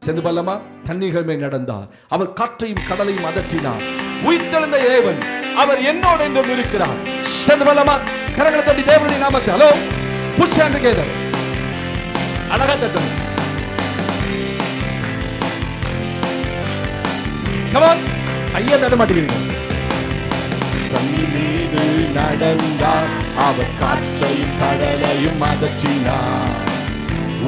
சென்று பல்லமா தண்ணீர்கள் மேல் நடந்தார். அவர் காற்றையும் கடலையும் அதற்றினார். உயிர்த்தெழுந்த தேவன் அவர் என்னோடு என்றும் இருக்கிறார். சென்று பல்லமா கரங்களை தட்டி தேவனுடைய நாமத்தை ஹலோ புஷ் ஹேண்ட் டுகெதர் அழகா தட்டணும். கம் ஆன் கையை தட்ட மாட்டீங்க. தண்ணி மீது நடந்தார். அவர் காற்றையும் கடலையும் அதற்றினார்.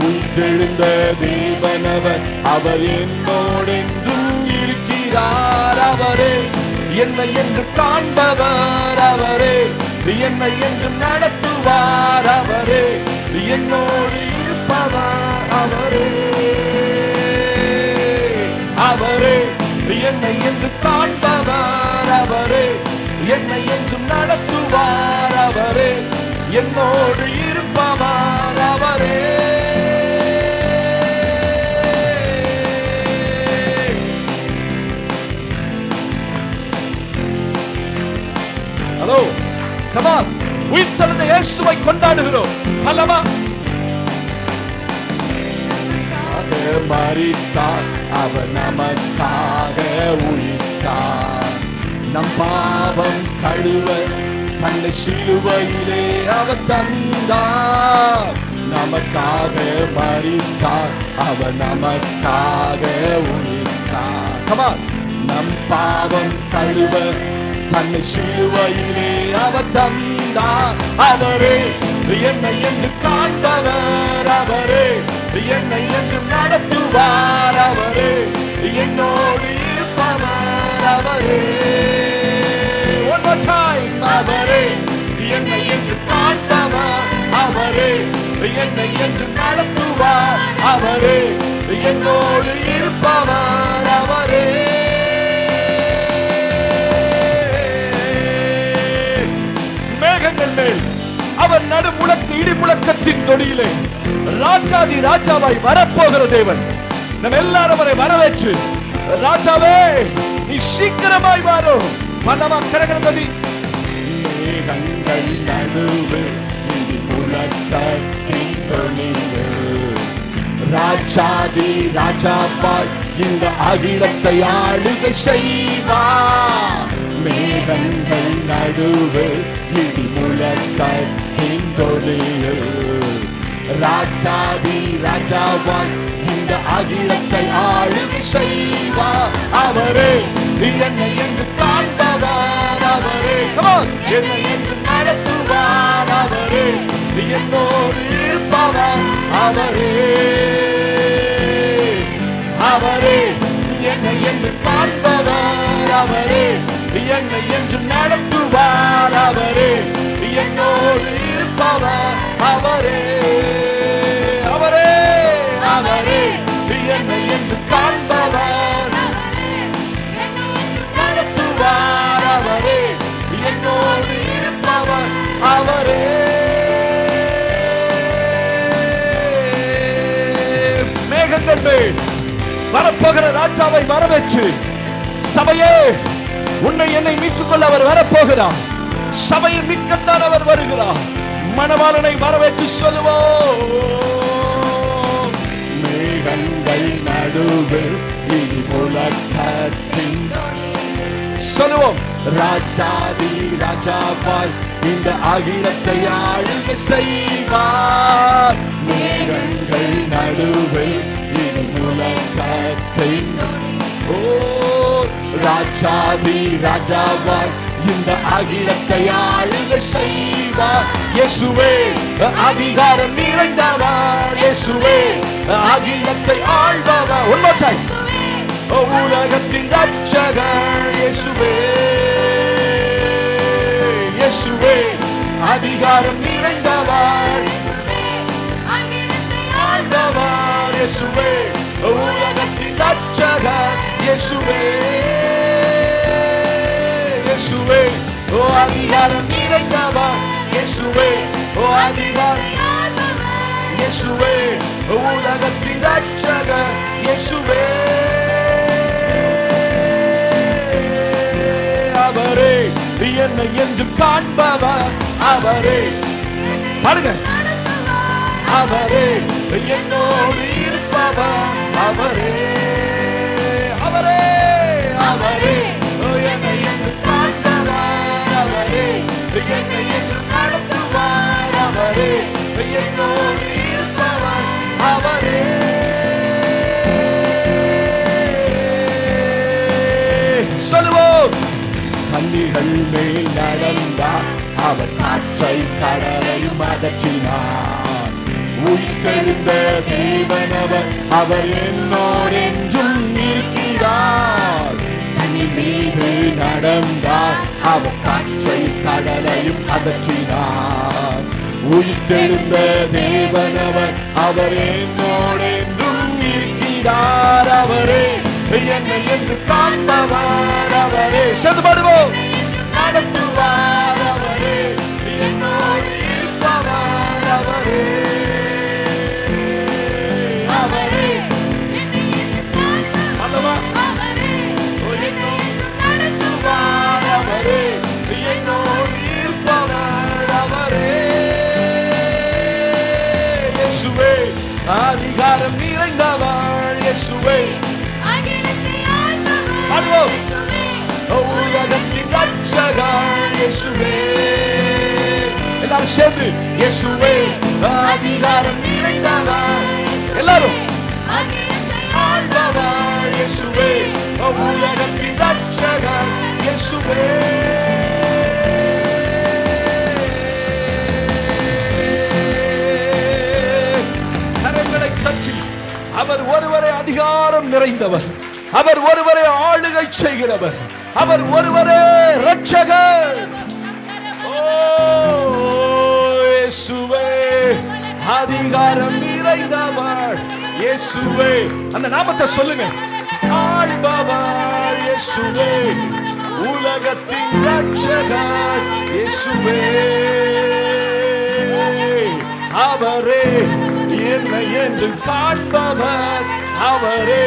உயிர்த்தெழுந்த தேவனவர் அவர் என்னோடென்றும் இருக்கிறார். அவரே என்னை என்று காண்பவர். அவரே என்னை என்று நடத்துவார். அவரே என்னோடு இருப்பவர். அவரே அவரே என்னை என்று காண்பவர். அவரே என்னை என்று நடத்துவார். அவரே என்னோடு இருப்பவர். அவரே ஹலோ கம் ஆன் உயிர்த்தெழுந்த இயேசுவை கொண்டாடுகிறோம். அல்லவா மரித்தார். அவர் நமக்காக உயிர்த்தார். நம் பாவம் கழுவ தன்னை சிலுவையிலே அவர் தந்தார். நமக்காக மரித்தார். அவர் நமக்காக உயிர்த்தார். கம் ஆன் நம் பாவம் கழுவ தன்னை சிலுவையிலே அவர் தந்தார். அவரே என்னை என்று காண்பவர். அவரே என்னை என்று நடத்துவார். அவரே என்னோடு இருப்பவர். அவரே one more time. அவரே என்னை என்று காண்பவர். அவரே என்னை என்று நடத்துவார். அவரே என்னோடு இருப்பவர். அவரே மேகங்கள் மேல் அவர் நடுமுழக்கு இடி முழக்கத்தின் தொடியிலே ராஜாதி ராஜாவாய் வரப்போகிற தேவன் நம்ம எல்லாரும் அவரை வரவேற்று ராஜாவே நீ சீக்கிரமாய் வாரும். பல்லவா கரகரதி மேகங்கள் நடுவில் இடி முழக்கத்தின் தொடியில் ராஜாதி ராஜாவாய் இந்த அகிலத்தை ஆளுகை செய்வார். மேகங்கள் நடுவில் இடி முழக்கத்தின் தொடியில் ராஜாதி ராஜாவாய் இந்த அகிலத்தை ஆளுகை செய்வார். அவரே என்னை என்று காண்பவர். அவரே என்னை என்று நடத்துவார். அவரே என்னோடு இருப்பவர். அவரே அவரே என்னை என்று காண்பவர். அவரே என்னை என்று நடத்துவார். அவரே என்னோடு இருப்பவர். அவரே அவரே அவரே என்னை என்று காண்பவர். நடத்துவார். அவரே என்னோடு இருப்பவர். அவரே மேகங்கள் மேல் வரப்போகிற ராஜாவை வரவேற்று சபையே உன்னை என்னை மீட்டுக் கொள்ள அவர் வரப்போகிறார். சபையை மீட்கத்தான் அவர் வருகிறார். மணவாளனை வரவேற்று சொல்லுவோம். மேகங்கள் நடுவில் இடி முழக்கத்தின் சொல்லுவோம். ராஜாதி ராஜாவாய் இந்த அகிலத்தை ஆளுகை செய்வார். மேகங்கள் நடுவில் இடி முழக்கத்தின் ராஜாதி ராஜாவாய் இந்த அகிலத்தை ஆளுகை செய்வார். இயேசுவே அதிகாரம் நிறைந்தவர். இயேசுவே அகிலத்தை ஆள்பவர். one more time. உலகத்தின் ரட்சகர் இயேசுவே. இயேசுவே அதிகாரம் நிறைந்தவர். ஆள்பவர். இயேசுவே உலகத்தின் ரட்சகர் இயேசுவே. இயேசுவே அதிகாரம் நிறைந்தவர். இயேசுவே அதிகாரம் இயேசுவே உலகத்தின் ரட்சகர் இயேசுவே. அவரே என்னை என்று காண்பவர். அவரே பாருங்க. அவரே என்னோடு இருப்பவர். ஈர்ப்பவர் அவரே அவரே அவரே என்னை என்று காண்பவர் அவரே என்னை என்று நடத்துவார் அவரே என்னோடு இருப்பவர் அவரே சொல்லுவோம் கல்லிகள் மேல் நடந்தார் அவர் காற்றை கடலையும் அகற்றினார் உயிர்த்தெழுந்த தேவனவர் அவர் என்னோடென்றும் இருக்கிறார் தண்ணீர் மீது நடந்தார் அவர் காற்றை கடலையும் அகற்றினார் உயிர்த்தெழுந்த தேவனவர் அவர் என்னோடென்றும் இருக்கிறார் அவரே என்னை என்று காண்பவர் அவரே செதுபடுவோம் நடத்துவார் அவரே என்னோடு இருப்பவர் அவரே அவரே அல்லவா நடத்துவார் அவரே என்னோடு இருப்பவர் அவரே இயேசுவே அதிகாரம் நிறைந்தவர் இயேசுவே உலகத்தின் ரட்சகர் இயேசுவே எல்லாரும் சேர்ந்து இயேசுவே அதிகாரம் நிறைந்தவர் எல்லாரும் ஆண்டவர் இயேசுவே உலகத்தின் ரட்சகர் இயேசுவே கரங்களை தட்டி அவர் ஒருவரே அதிகாரம் நிறைந்தவர் அவர் ஒருவரே ஆளுகை செய்கிறவர் அவர் ஒருவரே ரட்சகர் இயேசுவே அதிகாரம் நிறைந்தவர் இயேசுவே அந்த நாமத்தை சொல்லுங்க ஆள்பவர் இயேசுவே உலகத்தின் ரட்சகர் இயேசுவே அவரே என்னை என்று காண்பவர் அவரே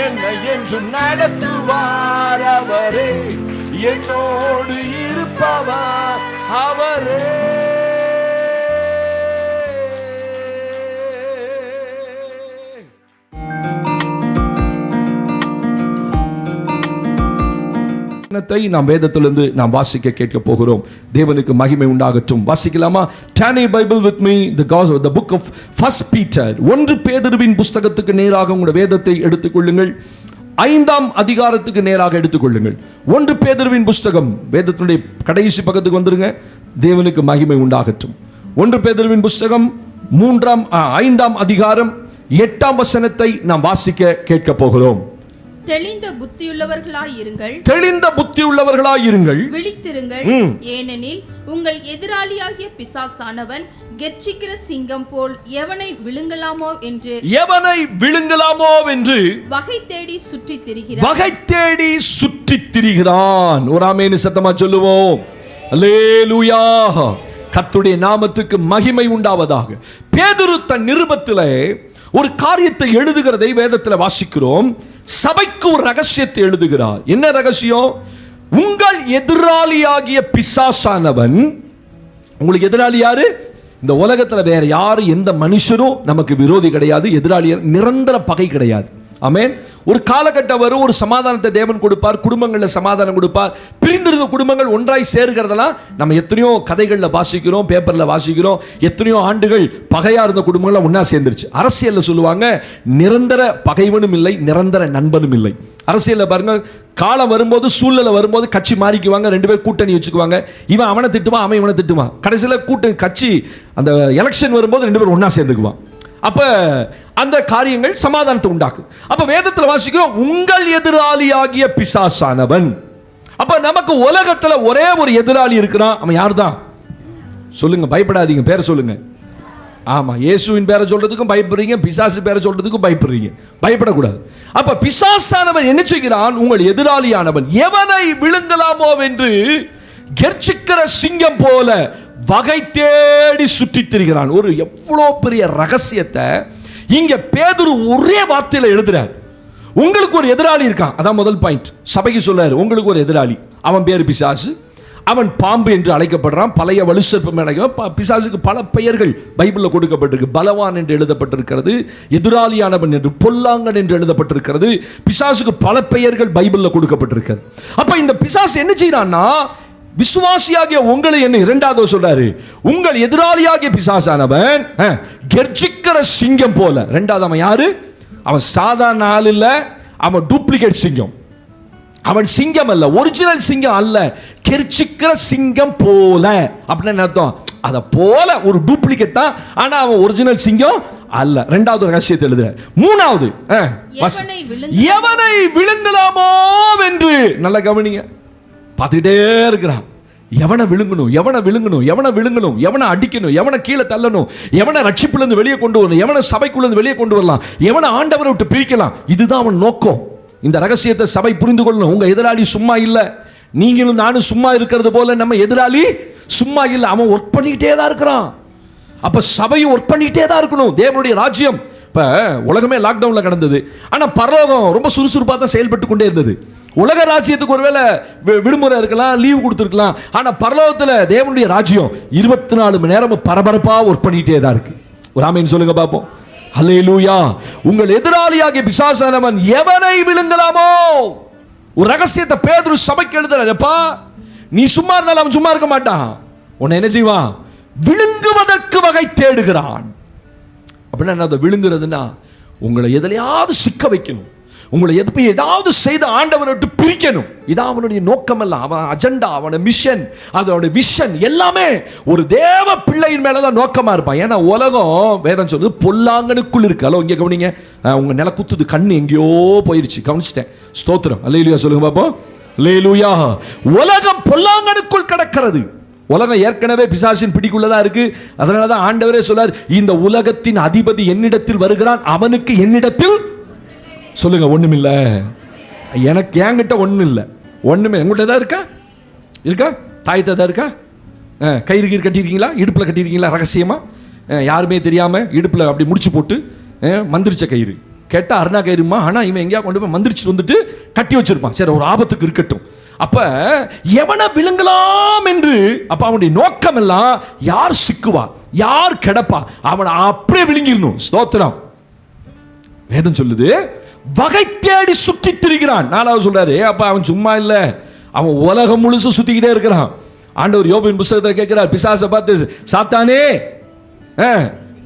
என்னை என்று நடத்துவார் அவரே என்னோடு இருப்பவர் அவரே நாம் வேதத்திலிருந்து நாம் வாசிக்க கேட்க போகிறோம். தேவனுக்கு மகிமை உண்டாகட்டும். வாசிக்கலாமா? Turn your Bible with me, the book of 1 Peter. 1 பேதுருவின் புஸ்தகத்துக்கு நேராக உங்களுடைய வேதத்தை எடுத்துக்கொள்ளுங்கள். 5ஆம் அதிகாரத்துக்கு நேராக எடுத்துக்கொள்ளுங்கள். 1 பேதுருவின் புஸ்தகம் வேதத்தினுடைய கடைசி பக்கத்துக்கு வந்துருங்க. தேவனுக்கு மகிமை உண்டாகட்டும். 1 பேதுருவின் புஸ்தகம் 5ஆம் அதிகாரம் 8ஆம் வசனத்தை நாம் வாசிக்க கேட்க போகிறோம். தெளிந்த புத்தியுள்ளவர்களாயிருங்கள், தெளிந்த புத்தியுள்ளவர்களாயிருங்கள், விழித்திருங்கள். ஏனெனில் உங்கள் எதிராளியாகிய பிசாசானவன் கெர்ச்சிக்கிற சிங்கம் போல் எவனை விழுங்கலாமோ என்று வகை தேடி சுற்றித் திரிகிறான். ஒரு ஆமென் சத்தமா சொல்லுவோம். அல்லேலூயா. கர்த்தருடைய நாமத்துக்கு மகிமை உண்டாவதாக. பேதுரு தன் நிருபத்திலே ஒரு காரியத்தை எழுதுகிறதை வேதத்தில் வாசிக்கிறோம். சபைக்கு ஒரு ரகசியத்தை எழுதுகிறார். என்ன ரகசியம்? உங்கள் எதிராளியாகிய பிசாசானவன். உங்களுக்கு எதிராளி யாரு? இந்த உலகத்துல வேற யாரு, எந்த மனுஷரும் நமக்கு விரோதி கிடையாது. எதிராளி நிரந்தர பகை கிடையாது. ஆமென். ஒரு காலகட்டம் வரும், ஒரு சமாதானத்தை தேவன் கொடுப்பார், குடும்பங்களில் சமாதானம் கொடுப்பார். பிரிந்திருந்த குடும்பங்கள் ஒன்றாய் சேருகிறதெல்லாம் நம்ம எத்தனையோ கதைகளில் வாசிக்கிறோம், பேப்பரில் வாசிக்கிறோம். எத்தனையோ ஆண்டுகள் பகையா இருந்த குடும்பங்கள்லாம் ஒன்றா சேர்ந்துருச்சு. அரசியலில் சொல்லுவாங்க, நிரந்தர பகைவனும் இல்லை, நிரந்தர நண்பனும் இல்லை. அரசியலில் பாருங்க, காலம் வரும்போது, சூழ்நிலை வரும்போது கட்சி மாறிக்குவாங்க, 2 பேர் கூட்டணி வச்சுக்குவாங்க. இவன் அவனை திட்டுவான், அவன் இவனை திட்டுவான். கடைசியில் கூட்டணி கட்சி அந்த எலெக்ஷன் வரும்போது 2 பேர் ஒன்றா சேர்ந்துக்குவான். அப்ப அந்த காரியங்கள் சமாதானத்தை உண்டாக்கும். அப்ப வேதத்தில் வாசிக்கிறோம், உங்கள் எதிராளியாகிய பிசாசானவன். அப்ப நமக்கு உலகத்துல ஒரே ஒரு எதிராளி இருக்கிறான். அவன் யார் தான்? சொல்லுங்க, பயப்படாதீங்க, பேரை சொல்லுங்க. ஆமா, இயேசுவின் பேரை சொல்றதுக்கும் பயப்படுறீங்க, பிசாசு பேரை சொல்றதுக்கும் பயப்படுறீங்க. பயப்படக்கூடாது. அப்ப பிசாசானவன் என்ன செய்கிறான்? உங்கள் எதிராளியானவன் எவனை விழுங்கலாமோ என்று கெர்ச்சிக்கிற சிங்கம் போல வகை தேடி சுற்றித் திரிகிறான். ஒரு எவ்வளோ பெரிய ரகசியத்தை இங்க பேதுரு ஒரே வார்த்தையில எழுதுறார். உங்களுக்கு ஒரு எதிராளி இருக்கான். அதான் முதல் பாயிண்ட். சபைக்கு சொல்றாரு, உங்களுக்கு ஒரு எதிராளி, அவன் பேரு பிசாசு. அவன் பாம்பு என்று அழைக்கப்படுறான். பழைய வலுசற்பம் அழைக்க பிசாசுக்கு பல பெயர்கள் பைபிளில் கொடுக்கப்பட்டிருக்கு. பலவான் என்று எழுதப்பட்டிருக்கிறது, எதிராளியானவன் என்று, பொல்லாங்கன் என்று எழுதப்பட்டிருக்கிறது. பிசாசுக்கு பல பெயர்கள் பைபிளில் கொடுக்கப்பட்டிருக்கிறது. அப்ப இந்த பிசாசு என்ன செய்யறான்னா, விசுவாசியாகிய உங்களை என்ன இரண்டாவது சொல்றாரு, உங்கள் எதிராளியாகிய பிசாசானவன் கெர்ச்சிக்கிற சிங்கம் போல. இரண்டாவது அவன் யாரு? அவன் சாதாரண ஆள் இல்ல, அவன் டூப்ளிகேட் சிங்கம். அவன் சிங்கம் அல்ல, ஒரிஜினல் சிங்கம் அல்ல, கெர்ச்சிக்கிற சிங்கம் போல. அப்படின்னு அர்த்தம், அத போல ஒரு டூப்ளிகேட் தான், ஆனா அவன் ஒரிஜினல் சிங்கம் அல்ல. இரண்டாவது ரகசியத்தை எழுதுற. மூணாவது, எவனை விழுங்கலாமோ என்று நல்ல கவனிங்க. பார்த்துக்கிட்டே இருக்கிறான். எவனை விழுங்கணும், எவனை விழுங்கணும், எவனை விழுங்கணும், எவனை அடிக்கணும், எவனை கீழே தள்ளணும், எவனை ரட்சிப்பிலிருந்து வெளியே கொண்டு வரணும், எவனை சபைக்குள்ள வெளியே கொண்டு வரலாம், எவனை ஆண்டவரை விட்டு பிரிக்கலாம். இதுதான் அவன் நோக்கம். இந்த ரகசியத்தை சபை புரிந்து கொள்ளணும். உங்க எதிராளி சும்மா இல்லை, நீங்களும் நானும் சும்மா இருக்கிறது போல நம்ம எதிராளி சும்மா இல்லை. அவன் ஒர்க் பண்ணிக்கிட்டே தான் இருக்கிறான். அப்ப சபையும் ஒர்க் பண்ணிக்கிட்டே தான் இருக்கணும். தேவனுடைய ராஜ்யம் இப்ப உலகமே லாக்டவுன்ல கடந்தது, ஆனா பரலோகம் ரொம்ப சுறுசுறுப்பாக தான் செயல்பட்டு கொண்டே இருந்தது. உலக ராஜ்யத்துக்கு ஒருவேளை விடுமுறை இருக்கலாம், லீவு கொடுத்துருக்கலாம், ஆனா பரலோகத்தில் தேவனுடைய ராஜ்யம் 24 மணி நேரம் பரபரப்பா ஒர்க் பண்ணிட்டே தான் இருக்கு. ஒரு ஆமீன் சொல்லுங்க பாப்போம். அல்லேலூயா. உங்கள் எதிராளியாகிய பிசாசானவன் எவனை விழுங்கலாமோ. ஒரு ரகசியத்தை பேதுரு சபைக்கு எழுதுறப்பா, நீ சும்மா இருந்தாலும் அவன் சும்மா இருக்க மாட்டான். உன்னை என்ன செய்வான்? விழுங்குவதற்கு வகை தேடுகிறான். அப்படின்னா என்ன விழுங்குறதுன்னா, உங்களை எதிலையாவது சிக்க வைக்கணும், உங்களை ஏதாவது செய்து ஆண்டவரை விட்டு பிரிக்கணும். இதான் அவனுடைய நோக்கம் அல்ல, அவன் அஜெண்டா, அவனுடைய மிஷன், அதோட விஷன் எல்லாமே ஒரு தேவ பிள்ளையின் மேலதான் நோக்கமா இருப்பான். ஏன்னா உலகம் வேதம் சொல்லுது பொல்லாங்கனுக்குள் இருக்கு. அல்லோ இங்க கவனிங்க, உங்க நில குத்துது, கண்ணு எங்கேயோ போயிருச்சு, கவனிச்சிட்டேன். ஸ்தோத்திரம். அல்லேலூயா சொல்லுங்க பாப்போம். அல்லேலூயா. உலகம் பொல்லாங்கனுக்குள் கிடக்கிறது. உலகம் ஏற்கனவே பிசாசின் பிடிக்குள்ளதா இருக்கு. அதனாலதான் ஆண்டவரே சொல்றார், இந்த உலகத்தின் அதிபதி என்னிடத்தில் வருகிறான், அவனுக்கு என்னிடத்தில் சொல்லுங்க ஒண்ணுமில்ல. எனக்கு என்கிட்ட ஒண்ணும் இல்லை, ஒண்ணுமே. உங்கள்கிட்ட தான் இருக்கா? இருக்கா? தாயத்தை தான் இருக்கா? கயிறு கீறு கட்டியிருக்கீங்களா? இடுப்புல கட்டியிருக்கீங்களா? ரகசியமா யாருமே தெரியாம இடுப்புல அப்படி முடிச்சு போட்டு மந்திரிச்ச கயிறு கேட்டா அருணா கயிறுமா, ஆனா இவன் எங்கேயா கொண்டு போய் மந்திரிச்சு வந்துட்டு கட்டி வச்சிருப்பான். சரி, ஒரு ஆபத்துக்கு இருக்கட்டும். அப்ப எவனை விழுங்கலாம் என்று, அப்ப அவனுடைய நோக்கம் எல்லாம் யார் சிக்குவா, யார் கிடப்பா, அவனை அப்படியே விழுங்கிடணும். ஸ்தோத்திரம். வேதம் சொல்லுது, வகை தேடி சுற்றி திரிகிறான். நாலாவது சொல்றாரு, அப்ப அவன் சும்மா இல்ல, அவன் உலகம் முழுசு சுத்திக்கிட்டே இருக்கிறான். ஆண்டவர் யோபின் புத்தகத்தை கேட்கிறார், பிசாசை பார்த்து, சாத்தானே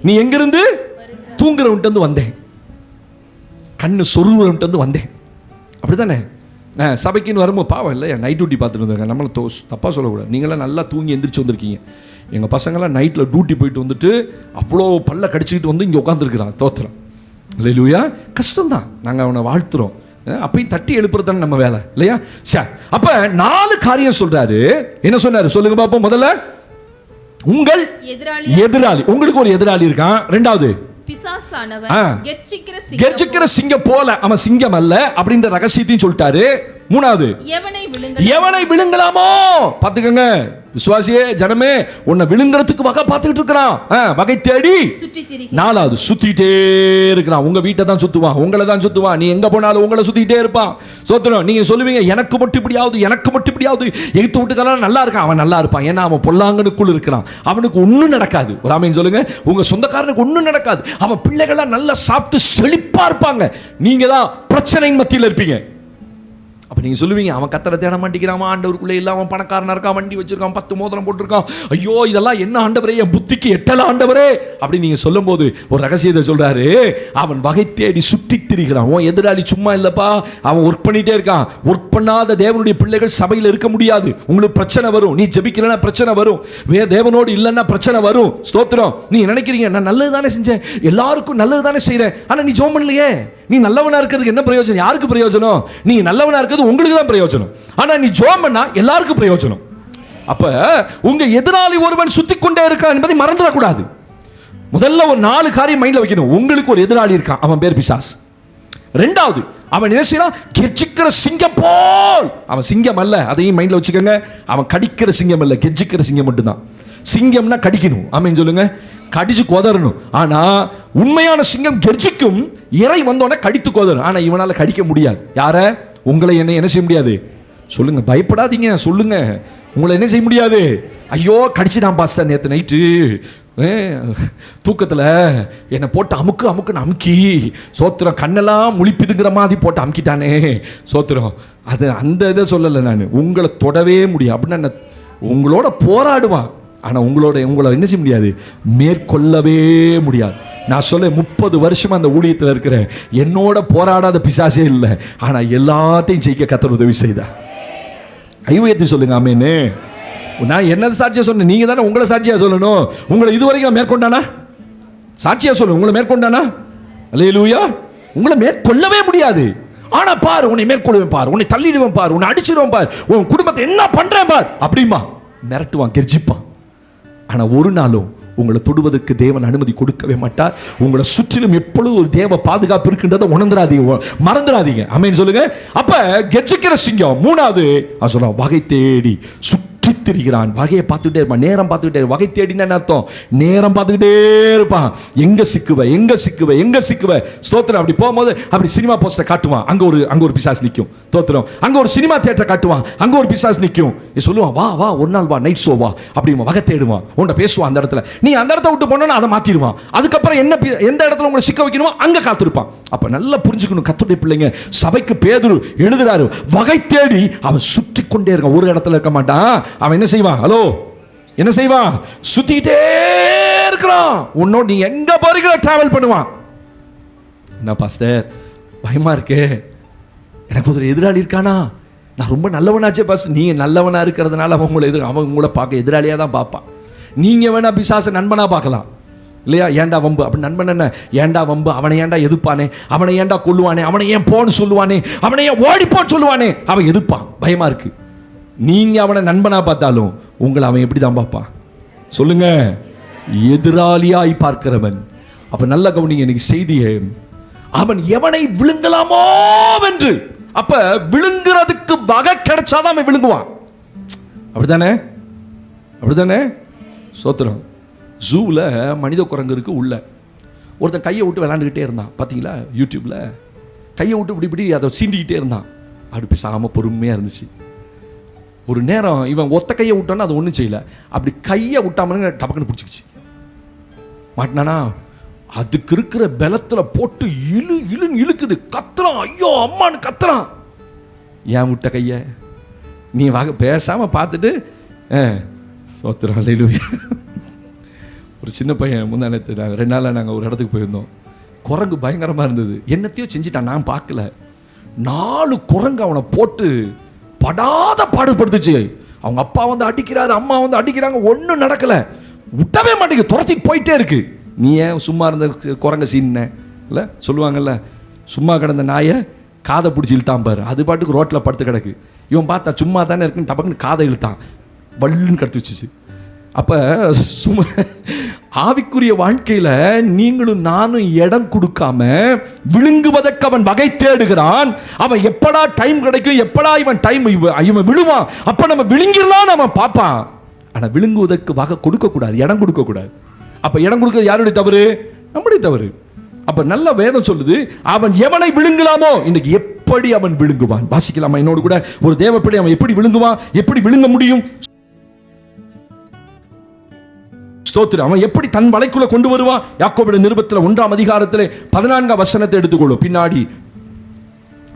நீ எங்கிருந்து? தூங்குறவன்ட்டு வந்தேன், கண்ணு சொருவன்ட்டு வந்தேன். அப்படித்தானே? சபைக்குன்னு வரும்போது பாவம் இல்லையா, நைட் டியூட்டி பார்த்துட்டு வந்தாங்க. நம்மளை தப்பாக சொல்லக்கூடாது. நீங்களாம் நல்லா தூங்கி எந்திரிச்சு வந்திருக்கீங்க. எங்கள் பசங்களாம் நைட்டில் டியூட்டி போயிட்டு வந்துட்டு அவ்வளோ பல்ல கடிச்சிக்கிட்டு வந்து இங்கே உட்காந்துருக்குறான். தோத்துறோம். இல்லையா? கஷ்டம்தான். நாங்கள் அவனை வாழ்த்துறோம். அப்பயும் தட்டி எழுப்புறது தானே நம்ம வேலை, இல்லையா? சரி, அப்ப 4 காரியம் சொல்றாரு. என்ன சொன்னாரு சொல்லுங்க பாப்போம். முதல்ல, உங்கள் எதிராளி. உங்களுக்கு ஒரு எதிராளி இருக்கான். ரெண்டாவது, கெர்ச்சிக்கிற சிங்கம் போல. அவன் சிங்கம் அல்ல அப்படின்ற ரகசியத்தையும் சொல்லிட்டாரு. மூணாவது, எவனை விழுங்கலாமோ. பாத்துக்கங்க விசுவாசியே, ஜனமே, உன்னை விழுங்குறதுக்கு வகை பார்த்துக்கிட்டு இருக்கிறான், வகை தேடி. நாலாவது, சுத்திட்டே இருக்கிறான். உங்க வீட்டை தான் சுத்துவான், உங்களை தான் சுத்துவான். நீ எங்க போனாலும் உங்களை சுத்திட்டே இருப்பான். சோத்திரம். நீங்க சொல்லுவீங்க, எனக்கு மட்டும் இப்படியாவது, எனக்கு மட்டும் இப்படியாவது. எகித்து விட்டுக்கலாம் நல்லா இருக்கான். அவன் நல்லா இருப்பான், ஏன்னா அவன் பொல்லாங்கனுக்குள் இருக்கிறான். அவனுக்கு ஒன்றும் நடக்காது. ஒரு ஆமீன் சொல்லுங்க. உங்க சொந்தக்காரனுக்கு ஒன்றும் நடக்காது. அவன் பிள்ளைகள்லாம் நல்லா சாப்பிட்டு செழிப்பா இருப்பாங்க. நீங்க தான் பிரச்சனையின் மத்தியில் இருப்பீங்க. அப்ப நீங்க சொல்லுவீங்க, அவன் கத்தரை தேட மாட்டேங்கிறான், ஆண்டவருக்குள்ளே இல்ல, அவன் பணக்காரனா இருக்கான், வண்டி வச்சிருக்கான், 10 மோதிரம் போட்டிருக்கான், ஐயோ இதெல்லாம் என்ன ஆண்டவரே, என் புத்திக்கு எட்டல ஆண்டவரே அப்படி நீங்க சொல்லும் போது ஒரு ரகசியத்தை சொல்றாரு. அவன் வகை தேடி சுத்தி திரிகிறான். உன் எதிராளி சும்மா இல்லப்பா, அவன் ஒர்க் பண்ணிட்டே இருக்கான். ஒர்க் பண்ணாத தேவனுடைய பிள்ளைகள் சபையில் இருக்க முடியாது. உங்களுக்கு பிரச்சனை வரும். நீ ஜெபிக்கலன்னா பிரச்சனை வரும். தேவனோடு இல்லைன்னா பிரச்சனை வரும். ஸ்தோத்திரம். நீ நினைக்கிறீங்க, நான் நல்லது தானே செஞ்சேன், எல்லாருக்கும் நல்லது தானே செய்யறேன், ஆனா நீ ஜெபம் பண்ணலையே. நீ நல்லவனா இருக்கிறதுக்கு என்ன பிரயோஜனம்? யாருக்கு பிரயோஜனம்? நீ நல்லவனா இருக்கிறது உங்களுக்கு தான் பிரயோஜனம். ஆனா நீ ஜெபம் பண்ணா எல்லாருக்கும் பிரயோஜனம். அப்ப உங்க எதிராளி ஒருவன் சுத்தி கொண்டே இருக்கான் என்பதை மறந்துடக்கூடாது. முதல்ல ஒரு 4 காரியம் மைண்ட்ல வைக்கணும். உங்களுக்கு ஒரு எதிராளி இருக்கான், அவன் பேர் பிசாஸ். ரெண்டாவது, அவன் என்ன செய்யறான்? கெர்ச்சிக்கிற சிங்கம் போல். அவன் சிங்கம் அல்ல, அதையும் மைண்ட்ல வச்சுக்கோங்க. அவன் கடிக்கிற சிங்கம் அல்ல, கெர்ச்சிக்கிற சிங்கம் மட்டும்தான். சிங்கம்னா கடிக்கணும், ஆமீன் சொல்லுங்க, கடிச்சு கொதறணும். ஆனா உண்மையான சிங்கம் கெர்ச்சிக்கும், இறை வந்தோடனே கடித்து கொதறும். ஆனா இவனால கடிக்க முடியாது. யார? உங்களை என்ன செய்ய முடியாது? சொல்லுங்க, பயப்படாதீங்க, சொல்லுங்க. உங்களை என்ன செய்ய முடியாது. ஐயோ கடிச்சிட்டான் பாஸ்டர் நேற்று நைட்டு தூக்கத்தில் என்னை போட்டு அமுக்குன்னு அமுக்கி சோத்திரம் கண்ணெல்லாம் முழிப்பிதுங்கிற மாதிரி போட்டு அமுக்கிட்டானே சோத்திரம். அது அந்த இதை சொல்லலை நான். உங்களை தொடவே முடியும் அப்படின்னா உங்களோட போராடுவான், ஆனால் உங்களை என்ன செய்ய முடியாது, மேற்கொள்ளவே முடியாது. நான் சொல்ல 30 வருஷமா அந்த ஊழியத்தில் இருக்கிறேன், என்னோட போராடாத பிசாசே இல்லை, ஆனால் எல்லாத்தையும் ஜெயிக்க கர்த்தர் உதவி செய்தார். ஐவயத்தை சொல்லுங்க ஆமேன்னு. நான் என்னது சாட்சியா சொன்னேன், நீங்க தானே உங்களை சாட்சியா சொல்லணும். உங்களை இதுவரைக்கும் மேற்கொண்டானா? சாட்சியா சொல்லு, உங்களை மேற்கொண்டானா? அல்லேலூயா. உங்களை மேற்கொள்ளவே முடியாது. ஆனா பாரு, உன்னை மேற்கொள்வேன் பாரு, உன்னை தள்ளிடுவேன் பாரு, உன்னை அடிச்சிடுவேன் பாரு, உன் குடும்பத்தை என்ன பண்றேன் பாரு அப்படிமா மிரட்டுவான், கெர்ஜிப்பான். ஆனா ஒரு நாளும் உங்களை தொடுவதற்கு தேவன் அனுமதி கொடுக்கவே மாட்டார். உங்களை சுற்றிலும் எப்பொழுதும் ஒரு தேவ பாதுகாப்பு இருக்கின்றதை உணர்ந்துடாதீங்க, மறந்துடாதீங்க. ஆமென் சொல்லுங்க. அப்ப கெர்ச்சிக்கிற சிங்கம் மூணாவது சொல்ல வகை தேடி திரிகிறான். வகையை பார்த்துக்கிட்டே இருப்பான், நேரம் பார்த்துக்கிட்டே. வகை தேடினா அர்த்தம் நேரம் பார்த்துக்கிட்டே இருப்பான். எங்க சிக்குவ ஸ்தோத்திரம். அப்படி போகும்போது அப்படி சினிமா போஸ்டர் காட்டுவான், அங்க ஒரு பிசாசு நிற்கும். ஸ்தோத்திரம். அங்க ஒரு சினிமா தியேட்டர் காட்டுவான், அங்க ஒரு பிசாசு நிற்கும். சொல்லுவான் வா ஒரு நாள் வா, நைட் ஷோ வா அப்படிமா. வகை தேடுவான், உன்ட பேசுவான். அந்த இடத்துல நீ அந்த இடத்த விட்டு போனா அதை மாத்திடுவான். அதுக்கப்புறம் எந்த இடத்துல உங்களை சிக்க வைக்கணுமோ அங்க காத்திருப்பான். அப்ப நல்லா புரிஞ்சுக்கணும் கர்த்தருடைய பிள்ளைங்க. சபைக்கு பேதுரு எழுதுறாரு, வகை தேடி அவன் சுற்றி கொண்டே இருக்கான், ஒரு இடத்துல இருக்க மாட்டான். அவன் என்ன செய்வான்? ஹலோ, என்ன செய்வான்? சுத்திட்டே இருக்கிறான். உன்னோட நீ எங்க போறீங்களோ டிராவல் பண்ணுவான். என்ன பாஸ்டர் பயமா இருக்கு, எனக்கு ஒரு எதிராளி இருக்கானா? நான் ரொம்ப நல்லவனாச்சே பாஸ்டர். நீங்க நல்லவனா இருக்கிறதுனால அவன் உங்களை பார்க்க எதிராளியா தான் பார்ப்பான். நீங்க வேணா பிசாச நண்பனா பார்க்கலாம் இல்லையா? ஏண்டா வம்பு அப்படி நண்பன் என்ன? ஏண்டா வம்பு, அவனை ஏண்டா எதிர்ப்பானே, அவனை ஏண்டா கொல்லுவானே, அவனை ஏன் போன்னு சொல்லுவானே, அவனை ஏன் ஓடிப்போன்னு சொல்லுவானே, அவன் எதிர்ப்பான். பயமா இருக்கு. நீங்க அவனை நண்பனா பார்த்தாலும் உங்களை அவன் எப்படி தான் பார்ப்பான் சொல்லுங்க? எதிராளியாய் பார்க்கிறவன். அப்ப நல்ல கவனிங்க இன்னைக்கு செய்தியே. அவன் எவனை விழுங்கலாமோ என்று. அப்ப விழுங்குறதுக்கு வகை கிடைச்சாதான் அவன் விழுங்குவான். அப்படிதானே? சோத்திரம். ஜூல மனித குரங்கு இருக்கு. உள்ள ஒருத்தன் கையை விட்டு விளையாண்டுக்கிட்டே இருந்தான், பார்த்தீங்களா? யூடியூப்ல கையை விட்டு இப்படி அதை சீண்டிக்கிட்டே இருந்தான். அப்படி பேசாம பொறுமையா இருந்துச்சு. ஒரு நேரம் இவன் ஒத்த கையை விட்டான்னா அது ஒன்றும் செய்யல, அப்படி கையை விட்டாமனுங்க டபக்குன்னு பிடிச்சிக்கிச்சு. மாட்டினானா அதுக்கு இருக்கிற பலத்துல போட்டு இழுன்னு இழுக்குது, கத்துறான், ஐயோ அம்மான்னு கத்துறான். ஏன் விட்ட கைய நீ பேசாம பார்த்துட்டு சோத்திரம். அல்லேலூயா. ஒரு சின்ன பையன் முந்தானத்து நாங்கள் 2 நாளாக நாங்கள் ஒரு இடத்துக்கு போயிருந்தோம். குரங்கு பயங்கரமாக இருந்தது, என்னத்தையோ செஞ்சுட்டான், நான் பார்க்கல. 4 குரங்கு அவனை போட்டு படாத பாடுபடுத்துச்சு. அவங்க அப்பா வந்து அடிக்கிறாரு, அம்மா வந்து அடிக்கிறாங்க, ஒன்றும் நடக்கலை. விட்டவே மாட்டேங்குது, துரத்திட்டு போயிட்டே இருக்கு. நீ ஏன் சும்மா இருந்த குரங்க சீன்ன இல்லை சொல்லுவாங்கல்ல, சும்மா கிடந்த நாயை காதை பிடிச்சி இழுத்தான் பாரு, அது பாட்டுக்கு ரோட்டில் படுத்து கிடக்கு. இவன் பார்த்தா சும்மா தானே இருக்குன்னு டபக்குன்னு காதை இழுத்தான், வல்லுன்னு கடுத்து வச்சுச்சு. அப்போ சும்மா ஆவிக்குரிய வாழ்க்கையில் நீங்களும் நானும் இடம் கொடுக்காம விழுங்குவதற்கு அவன் வகை தேடுகிறான். அவன் எப்படா டைம் கிடைக்கும், எப்படா இவன் விழுவான், அப்போ நம்ம விழுங்கிடலாம் அவன் பார்ப்பான். ஆனால் விழுங்குவதற்கு வகை கொடுக்கக்கூடாது, இடம் கொடுக்கக்கூடாது. அப்போ இடம் கொடுக்கிறது யாருடைய தவறு? நம்முடைய தவறு. அப்ப நல்ல வேதம் சொல்லுது, அவன் எவனை விழுங்கலாமோ இன்னைக்கு எப்படி அவன் விழுங்குவான். வாசிக்கலாமா என்னோடு கூட? ஒரு தேவப்பிள்ளை அவன் எப்படி விழுங்குவான், எப்படி விழுங்க முடியும்? ஸ்தோத்திரம். அவன் எப்படி தன் வலைக்குள்ள கொண்டு வருவான்? யாக்கோபுடைய நிருபத்தில் 1ஆம் அதிகாரத்தில் 14ஆம் வசனத்தை எடுத்துக்கொள்ளும். பின்னாடி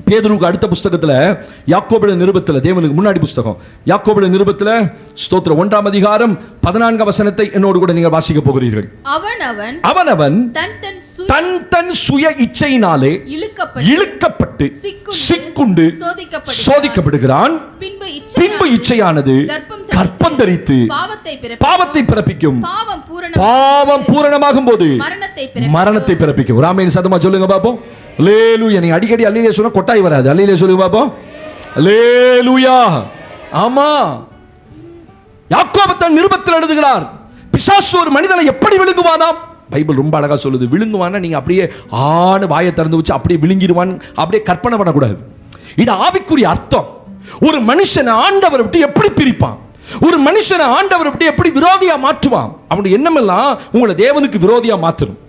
பேதுருக்கு அடுத்த புஸ்தகத்தில் யாக்கோபுடைய நிருபத்தில், தேவனுக்கு முன்னாடி புஸ்தகம் யாக்கோபுடைய நிருபத்தில் ஸ்தோத்திரம் 1ஆம் அதிகாரம் 14ஆம் வசனத்தை என்னோடு கூட நீங்கள் வாசிக்க போகிறீர்கள். அவன் தன் சுய இச்சையினாலே இழுக்கப்பட்டு சிக்குண்டு சோதிக்கப்படுகிறான். பின்பு இச்சையானது கர்ப்பம் தரித்து பாவத்தை பிறப்பிக்கும். பாவம் பூரணமாகும் போது மரணத்தை பிறப்பிக்கும். ராமேன் சத்தமா சொல்லுங்க பாப்போம். அல்லேலூயா. நீ அடிக்கடி அல்லேலூயா சொன்னா கொட்டாய் வராது. அல்லேலூயா சொல்லுங்க பாப்போம். அல்லேலூயா. ஆமா, யாக்கோபு தன் நிருபத்தில் எழுதுகிறார், பிசாசு ஒரு மனிதனை எப்படி விழுங்குவானாம்? பைபிள் ரொம்ப அழகா சொல்லுது. விழுங்குவானா நீங்க அப்படியே ஆணு வாயை திறந்து வச்சு அப்படியே விழுங்கிடுவான் அப்படியே கற்பனை பண்ணக்கூடாது. இது ஆவிக்குரிய அர்த்தம். ஒரு மனுஷனை ஆண்டவர் விட்டு எப்படி பிரிப்பான், ஒரு மனுஷனை ஆண்டவர் விட்டு எப்படி விரோதியா மாற்றுவான்? அவனுடைய எண்ணமெல்லாம் உங்களை தேவனுக்கு விரோதியா மாற்றணும்,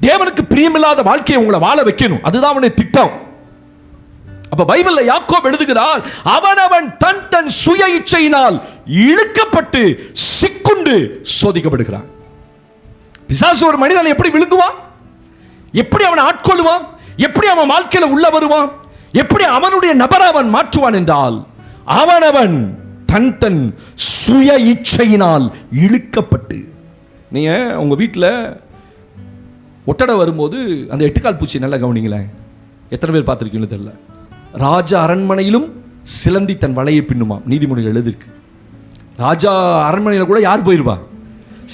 தேவனுக்கு பிரியமில்லாத வாழ்க்கையை உங்களை வாழ வைக்கணும். அதுதான் அவனுடைய திட்டம். அப்ப பைபிள்ல யாக்கோபு எழுதுகிறார், அவன் தன் சுய இச்சையினால் இழுக்கப்பட்டு சிக்குண்டு சோதிக்கப்படுகிறான். பிசாசு ஒரு மனிதனை எப்படி விழுங்குவான், எப்படி அவனை ஆட்கொள்ளுவான், எப்படி அவன் வாழ்க்கையில உள்ள வருவான், எப்படி அவனுடைய நபரை அவன் மாற்றுவான் என்றால் அவனவன் தன் சுய இச்சையினால் இழுக்கப்பட்டு. நீங்க உங்க வீட்டில் ஒட்டடை வரும்போது அந்த எட்டுக்கால் பூச்சி நல்லா கவனிங்களேன். எத்தனை பேர் பார்த்துருக்கீங்கன்னு தெரியல. ராஜா அரண்மனையிலும் சிலந்தி தன் வலையை பின்னுமாம். நீதிமொழிகள் எழுதிருக்கு. ராஜா அரண்மனையில் கூட யார் போயிருவா,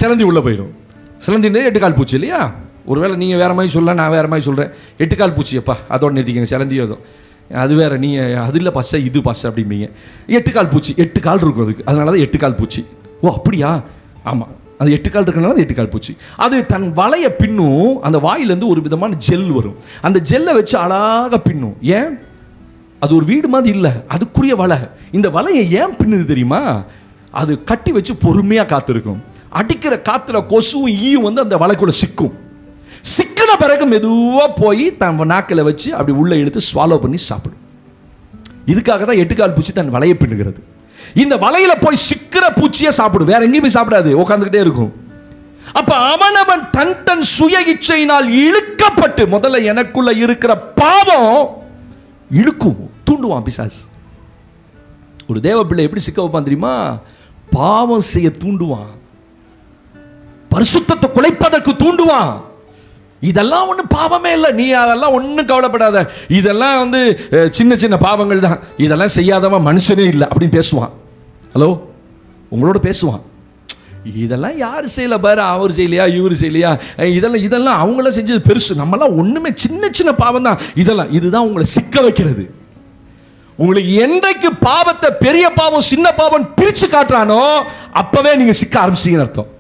சிலந்தி உள்ள போயிடும். சிலந்தின்றது எட்டுக்கால் பூச்சி இல்லையா? ஒருவேளை நீங்கள் வேற மாதிரி சொல்லலாம், நான் வேற மாதிரி சொல்கிறேன். எட்டுக்கால் பூச்சியப்பா அதோட நிறுத்திக்கங்க, சிலந்தியோ அது வேற. நீங்கள் அது இல்லை பசை இது பசை அப்படிம்பீங்க. எட்டுக்கால் பூச்சி 8 கால் இருக்கும் அதுக்கு, அதனால தான் எட்டுக்கால் பூச்சி. ஓ அப்படியா? ஆமாம், அது 8 கால் இருக்கனால அது 8 கால் பூச்சி. அது தன் வலையை பின்னும். அந்த வாயிலேருந்து ஒரு விதமான ஜெல் வரும். அந்த ஜெல்லை வச்சு அழகாக பின்னும். ஏன்? அது ஒரு வீடு மாதிரி இல்லை, அதுக்குரிய வலை. இந்த வலையை ஏன் பின்னுது தெரியுமா? அது கட்டி வச்சு பொறுமையாக காத்திருக்கும். அடிக்கிற காத்துல கொசுவும் ஈயும் வந்து அந்த வலைக்குள்ள சிக்கும். சிக்கின பிறகு மெதுவாக போய் தன் நாக்கில் வச்சு அப்படி உள்ள எடுத்து ஸ்வாலோ பண்ணி சாப்பிடும். இதுக்காக தான் 8 கால் பூச்சி தன் வலையை பின்னுகிறது. இந்த வலையில போய் சிக்கிற பூச்சியை சாப்பிடும், வேற எங்கேயும் போய் சாப்பிடாது, உட்காந்துக்கிட்டே இருக்கும். அப்ப அவனவன் தன் சுய இச்சையினால் இழுக்கப்பட்டு, முதல்ல எனக்குள்ள இருக்கிற பாவம் இழுக்கும், தூண்டுவான் பிசாசு. ஒரு தேவ பிள்ளை எப்படி சிக்க வைப்பான் தெரியுமா? பாவம் செய்ய தூண்டுவான், பரிசுத்தத்தை குலைப்பதற்கு தூண்டுவான். இதெல்லாம் ஒன்றும் பாவமே இல்லை, நீ அதெல்லாம் ஒன்றும் கவலைப்படாத, இதெல்லாம் வந்து சின்ன சின்ன பாவங்கள் தான், இதெல்லாம் செய்யாதவன் மனுஷனே இல்லை அப்படின்னு பேசுவான். ஹலோ, உங்களோட பேசுவான். இதெல்லாம் யார் செய்யல பாரு, அவர் செய்யலையா இவர் செய்யலையா, இதெல்லாம் அவங்களாம் செஞ்சது பெருசு, நம்மளாம் ஒன்றுமே சின்ன சின்ன பாவம் தான். இதுதான் உங்களை சிக்க வைக்கிறது. உங்களுக்கு என்றைக்கு பாவத்தை பெரிய பாவம் சின்ன பாவம் பிரித்து காட்டுறானோ அப்பவே நீங்க சிக்க ஆரம்பிச்சீங்கன்னு அர்த்தம்.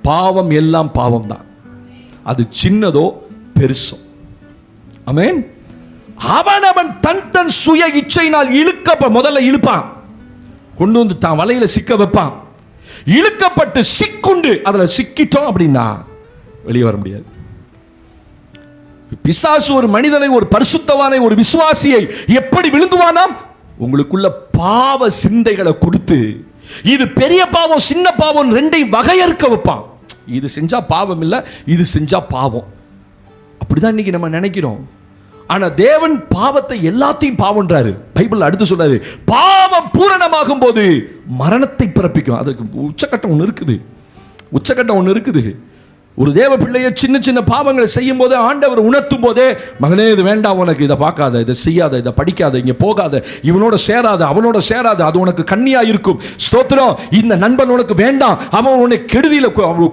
பாவம் எல்லாம் பாவம் தான், அது சின்னதோ பெருசோ. ஆமென். அவனவன் தன் சுய இச்சையினால் முதல்ல இழுப்பான், கொண்டு வந்து தான் வலையில சிக்க வைப்பான். இழுக்கப்பட்டு சிக்குண்டு அதுல சிக்கிட்டோம் அப்படின்னா வெளியே வர முடியாது. பிசாசு ஒரு மனிதனை, ஒரு பரிசுத்தவானை, ஒரு விசுவாசியை எப்படி விழுங்குவானாம்? உங்களுக்குள்ள பாவ சிந்தைகளை கொடுத்து, இது பெரிய பாவம் சின்ன பாவம் ரெண்டையும் வகையறுக்க வைப்பான். இது செஞ்சா பாவம் இல்லை, இது செஞ்சா பாவம். அப்படிதான் இன்னைக்கு நம்ம நினைக்கிறோம். ஆனா தேவன் பாவத்தை எல்லாத்தையும் பாவம்ன்றாரு. பைபிள் அடுத்து சொல்றாரு, பாவம் பூரணமாகும் போது மரணத்தை பிறப்பிக்கும். அதுக்கு உச்சக்கட்டம் ஒன்று இருக்குது. ஒரு தேவ பிள்ளையை சின்ன சின்ன பாவங்களை செய்யும் போது ஆண்டவர் உணர்த்தும் போதே, மகனே இது வேண்டாம் உனக்கு, இதை பார்க்காத, இதை செய்யாத, இதை படிக்காத, இங்கே போகாத, இவனோட சேராத, அவனோட சேராத, அது உனக்கு கண்ணியா இருக்கும். ஸ்தோத்திரம். இந்த நண்பன் உனக்கு வேண்டாம், அவன் உன்னை கெடுதியில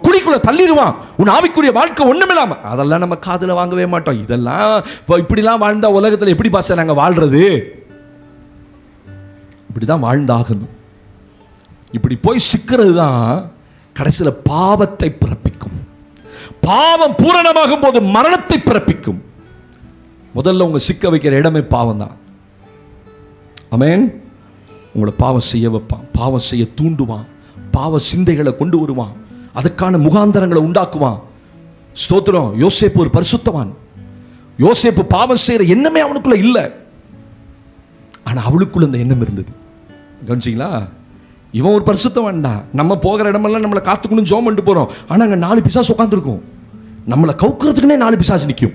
குழிக்குள்ள தள்ளிடுவான், உன் ஆவிக்குரிய வாழ்க்கை ஒண்ணுமில்லாம. அதெல்லாம் நம்ம காதுல வாங்கவே மாட்டோம். இதெல்லாம் இப்படிலாம் வாழ்ந்தா உலகத்தில் எப்படி பாச நாங்க வாழ்றது? இப்படிதான் வாழ்ந்தாகணும். இப்படி போய் சிக்கிறது தான் கடைசியில் பாவத்தை பிறப்பிக்கும். பாவம் பூரணமாகும் போது மரணத்தை பிறப்பிக்கும். முதல்ல உங்க சிக்க வைக்கிற இடமே பாவம் தான். ஆமென். உங்களை பாவம் செய்ய வைப்பான், பாவம் செய்ய தூண்டுவான், பாவ சிந்தைகளை கொண்டு வருவான், அதுக்கான முகாந்தரங்களை உண்டாக்குவான். ஸ்தோத்திரம். யோசேப்பு ஒரு பரிசுத்தவான். யோசேப்பு பாவம் செய்யற எண்ணமே அவனுக்குள்ள இல்லை, ஆனா அவளுக்குள்ள அந்த எண்ணம் இருந்தது. கவனிச்சிங்களா? இவன் ஒரு பரிசுத்தவான் தான். நம்ம போகிற இடமெல்லாம் நம்மளை காத்துக்கணும் ஜோம் பண்ணிட்டு போறோம், ஆனா அங்க 4 பிசாசு உட்காந்துருக்கும். நம்மளை கவுக்கிறதுக்குன்னே 4 பிசாசு நிற்கும்.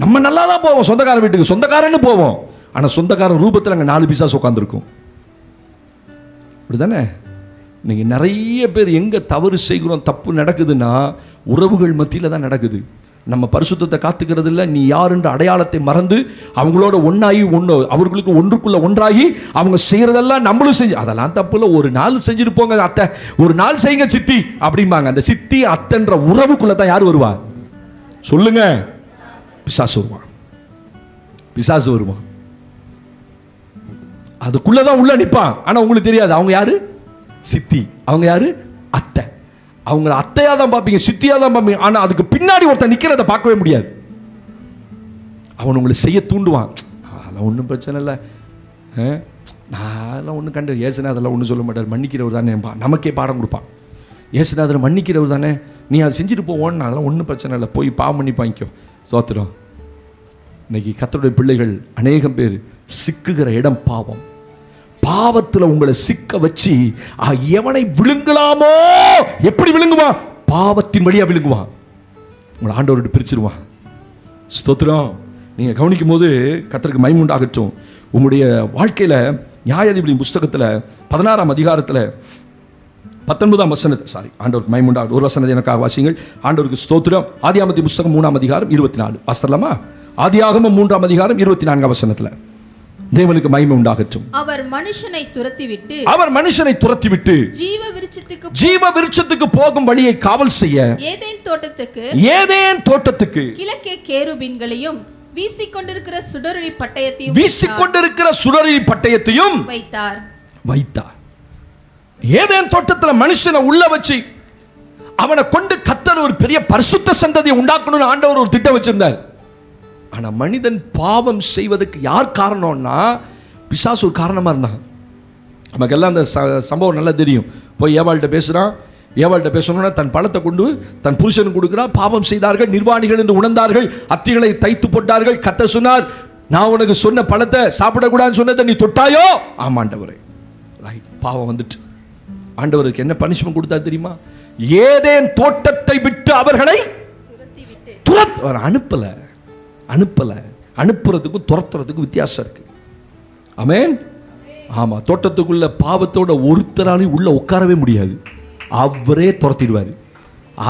நம்ம நல்லா தான் போவோம், சொந்தக்காரன் வீட்டுக்கு சொந்தக்காரன்னு போவோம், ஆனா சொந்தக்காரன் ரூபத்தில் அங்க 4 பிசாசு உட்காந்துருக்கும். அப்படிதானே? நீங்க நிறைய பேர் எங்க தவறு செய்கிறோம், தப்பு நடக்குதுன்னா உறவுகள் மத்தியில தான் நடக்குது. நம்ம பரிசுத்தத்தை காத்துக்கிறது இல்லை. நீ யாருன்ற அடையாளத்தை மறந்து அவங்களோட ஒன்றாகி அவர்களுக்கு ஒன்றுக்குள்ள ஒன்றாகி அவங்க செய்யறதெல்லாம் நம்மளும் செஞ்சு, அதெல்லாம் தப்பு இல்லை, ஒரு நாள் செஞ்சுட்டு போங்க அத்தை, ஒரு நாள் செய்யுங்க சித்தி அப்படிம்பாங்க. அந்த சித்தி அத்தைன்ற உறவுக்குள்ள தான் யார் வருவா சொல்லுங்க? பிசாசு வருவான். அதுக்குள்ளதான் உள்ள நிற்பான். ஆனா உங்களுக்கு தெரியாது அவங்க யாரு சித்தி, அவங்க யாரு அத்தை. அவங்க அத்தையா தான் பார்ப்பீங்க, சித்தியா தான் பார்ப்பீங்க. ஆனா அதுக்கு பின்னாடி ஒருத்தன் நிக்கிறத பார்க்கவே முடியாது. அவன் உங்களை செய்ய தூண்டுவான். அதெல்லாம் ஒன்றும் பிரச்சனை இல்லை, நான் அதெல்லாம் ஒன்றும் கண்டு, ஏசுநாதெல்லாம் ஒன்றும் சொல்ல மாட்டார், மன்னிக்கிறவர் தானே, நமக்கே பாடம் கொடுப்பான். ஏசுநாதர் மன்னிக்கிறவர் தானே, நீ அதை செஞ்சுட்டு போவோன்னு, அதெல்லாம் ஒன்றும் பிரச்சனை இல்லை, போய் பாவம் பண்ணி வாங்கிக்கோ. சோத்திரம். இன்னைக்கு கர்த்தருடைய பிள்ளைகள் அநேகம் பேர் சிக்குகிற இடம் பாவம். பாவத்துல உங்களை சிக்க வச்சு எவனை விழுங்கலாமோ, எப்படி விழுங்குவான்? பாவத்தின் வழியா விழுங்குவான். உங்களை ஆண்டவர்கிட்ட பிரிச்சிருவான். ஸ்தோத்திரம். நீங்க கவனிக்கும் போது கர்த்தருக்கு மகிமை உண்டாகட்டும். உங்களுடைய வாழ்க்கையில நியாயாதிபதி புஸ்தகத்துல 16ஆம் அதிகாரத்துல 19ஆம் வசனத்தை, ஆண்டவருக்கு மகிமை உண்டாகட்டும், ஒரு வசனத்தை எனக்காக வாசிங்கள். ஆண்டவருக்கு ஸ்தோத்திரம். ஆதியாகமத்தின் புஸ்தகம் 3ஆம் அதிகாரம் 24 வாசிக்கலாமா? ஆதியாகமம் 3ஆம் அதிகாரம் 24ஆம் வசனத்துல தேவனுக்கு மகிமை உண்டாகட்டும். அவர் மனுஷனை துரத்திவிட்டு ஜீவ விருட்சத்துக்கு போகும் வழியை காவல் செய்ய ஏதேன் தோட்டத்துக்கு கிழக்கே கேருபீன்களையும் வீசிக்கொண்டிருக்கிற சுடரொளி பட்டயத்தையும் வைத்தார். ஏதேன் தோட்டத்தில் மனுஷனை உள்ள வச்சு அவனை கொண்டு கர்த்தர் ஒரு பெரிய பரிசுத்த சந்ததியை உண்டாக்கணும்னு ஆண்டவர் ஒரு திட்டம் வச்சிருந்தார். ஆனா மனிதன் பாவம் செய்வதற்கு யார் காரணம்னா பிசாசு ஒரு காரணமா இருந்தான். நமக்கெல்லாம் அந்த சம்பவம் நல்லா தெரியும். போய் ஏவாள்கிட்ட பேசுறான். ஏவாள்கிட்ட பேசணும்னா தன் பழத்தை கொண்டு தன் புருஷனுக்கு கொடுக்குறா. பாவம் செய்தார்கள், நிர்வாணிகள் என்று உணர்ந்தார்கள், அத்திகளை தைத்து போட்டார்கள். கர்த்தர் சொன்னார், நான் உனக்கு சொன்ன பழத்தை சாப்பிடக்கூடாதுன்னு சொன்னதை நீ தொட்டாயோ? ஆமாண்டவரே. ரைட், பாவம் வந்துட்டு ஆண்டவருக்கு என்ன பனிஷ்மெண்ட் கொடுத்தா தெரியுமா? ஏதேன் தோட்டத்தை விட்டு அவர்களை அனுப்புறதுக்கும் துரத்துறதுக்கும் வித்தியாசம் இருக்கு. ஆமென். ஆமா, தோட்டத்துக்குள்ள பாவத்தோட ஒருத்தராலையும் உள்ள உட்காரவே முடியாது. அவரே துரத்திடுவார்.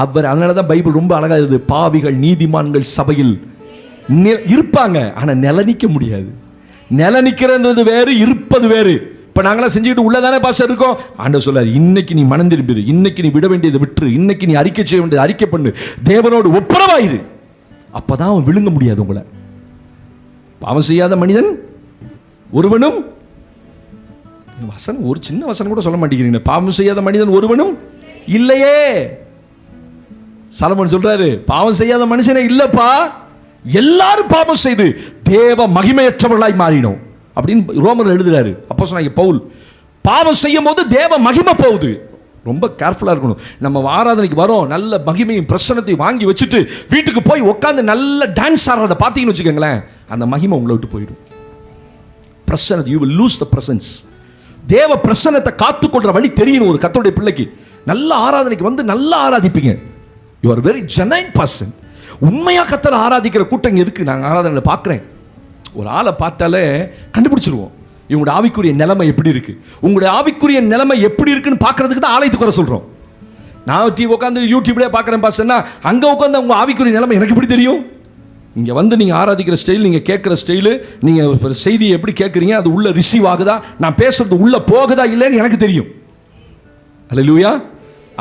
அவர் அதனாலதான் பைபிள் ரொம்ப அழகா இருக்குது. பாவிகள் நீதிமான்கள் சபையில் இருப்பாங்க, ஆனா நிலநிக்க முடியாது. நிலநிக்கிறது வேறு, இருப்பது வேறு. இப்ப நாங்களாம் செஞ்சுக்கிட்டு உள்ளதானே பாஸ்டர் இருக்கோம். ஆண்டவர் சொல்றாரு, இன்னைக்கு நீ மனம் திரும்பிடு, இன்னைக்கு நீ விட வேண்டியதை விட்டுரு, இன்னைக்கு நீ அறிக்கை செய்ய வேண்டியதை அறிக்கை பண்ணு, தேவனோடு ஒப்புரவாயிரு. அப்பதான் அவன் விழுங்க முடியாது உங்களை. பாவம் செய்யாத மனிதன் ஒருவனும், வசனம் ஒரு சின்ன வசனம் கூட சொல்ல மாட்டேங்கிறீங்க. பாவம் செய்யாத மனிதன் ஒருவனும் இல்லையே. சாலமோன் சொல்றாரு, பாவம் செய்யாத மனுஷனே இல்லப்பா, எல்லாரும் பாவம் செய்து தேவ மகிமையற்றவர்களாய் மாறினோம் அப்படின்னு ரோமர் எழுதுறாரு. அப்போ சொன்னாங்க பவுல், பாவம் செய்யும் போது தேவ மகிமை போகுது. ரொம்ப கேர்ஃபுல்லா இருக்கணும். நம்ம ஆராதனைக்கு வரோம், நல்ல மகிமையும் பிரசன்னத்தையும் வாங்கி வச்சுட்டு வீட்டுக்கு போய் உட்காந்து நல்ல டான்ஸ் ஆடுறதை பார்த்தீங்கன்னு வச்சுக்கோங்களேன், அந்த மகிமை உங்களை விட்டு போயிடும். பிரசன்னத்தை, you will lose the presence. தேவ பிரசன்னத்தை காத்துக்கொள்ற வழி தெரியணும் ஒரு கர்த்தருடைய பிள்ளைக்கு. நல்ல ஆராதனைக்கு வந்து நல்லா ஆராதிப்பீங்க. you are very genuine person. உண்மையா கர்த்தரை ஆராதிக்கிற கூட்டம் இருக்கு. நாங்கள் ஆராதனையில் பார்க்குறேன். ஒரு ஆளை பார்த்தாலே கண்டுபிடிச்சிருவோம் இவங்களோட ஆவிக்குரிய நிலைமை எப்படி இருக்கு. உங்களுடைய ஆவிக்குரிய நிலைமை எப்படி இருக்குன்னு பார்க்கறதுக்கு தான் ஆலயத்துக்கு வர சொல்றோம். நான் உட்காந்து யூடியூப்லேயே பார்க்குறேன் பாஸ்டர்னா, அங்கே உட்காந்து உங்கள் ஆவிக்குரிய நிலைமை எனக்கு எப்படி தெரியும்? இங்கே வந்து நீங்கள் ஆராதிக்கிற ஸ்டைல், நீங்கள் கேட்குற ஸ்டைலு, நீங்கள் செய்தியை எப்படி கேட்குறீங்க, அது உள்ள ரிசீவ் ஆகுதா, நான் பேசுறது உள்ள போகுதா இல்லைன்னு எனக்கு தெரியும். அல்லேலூயா.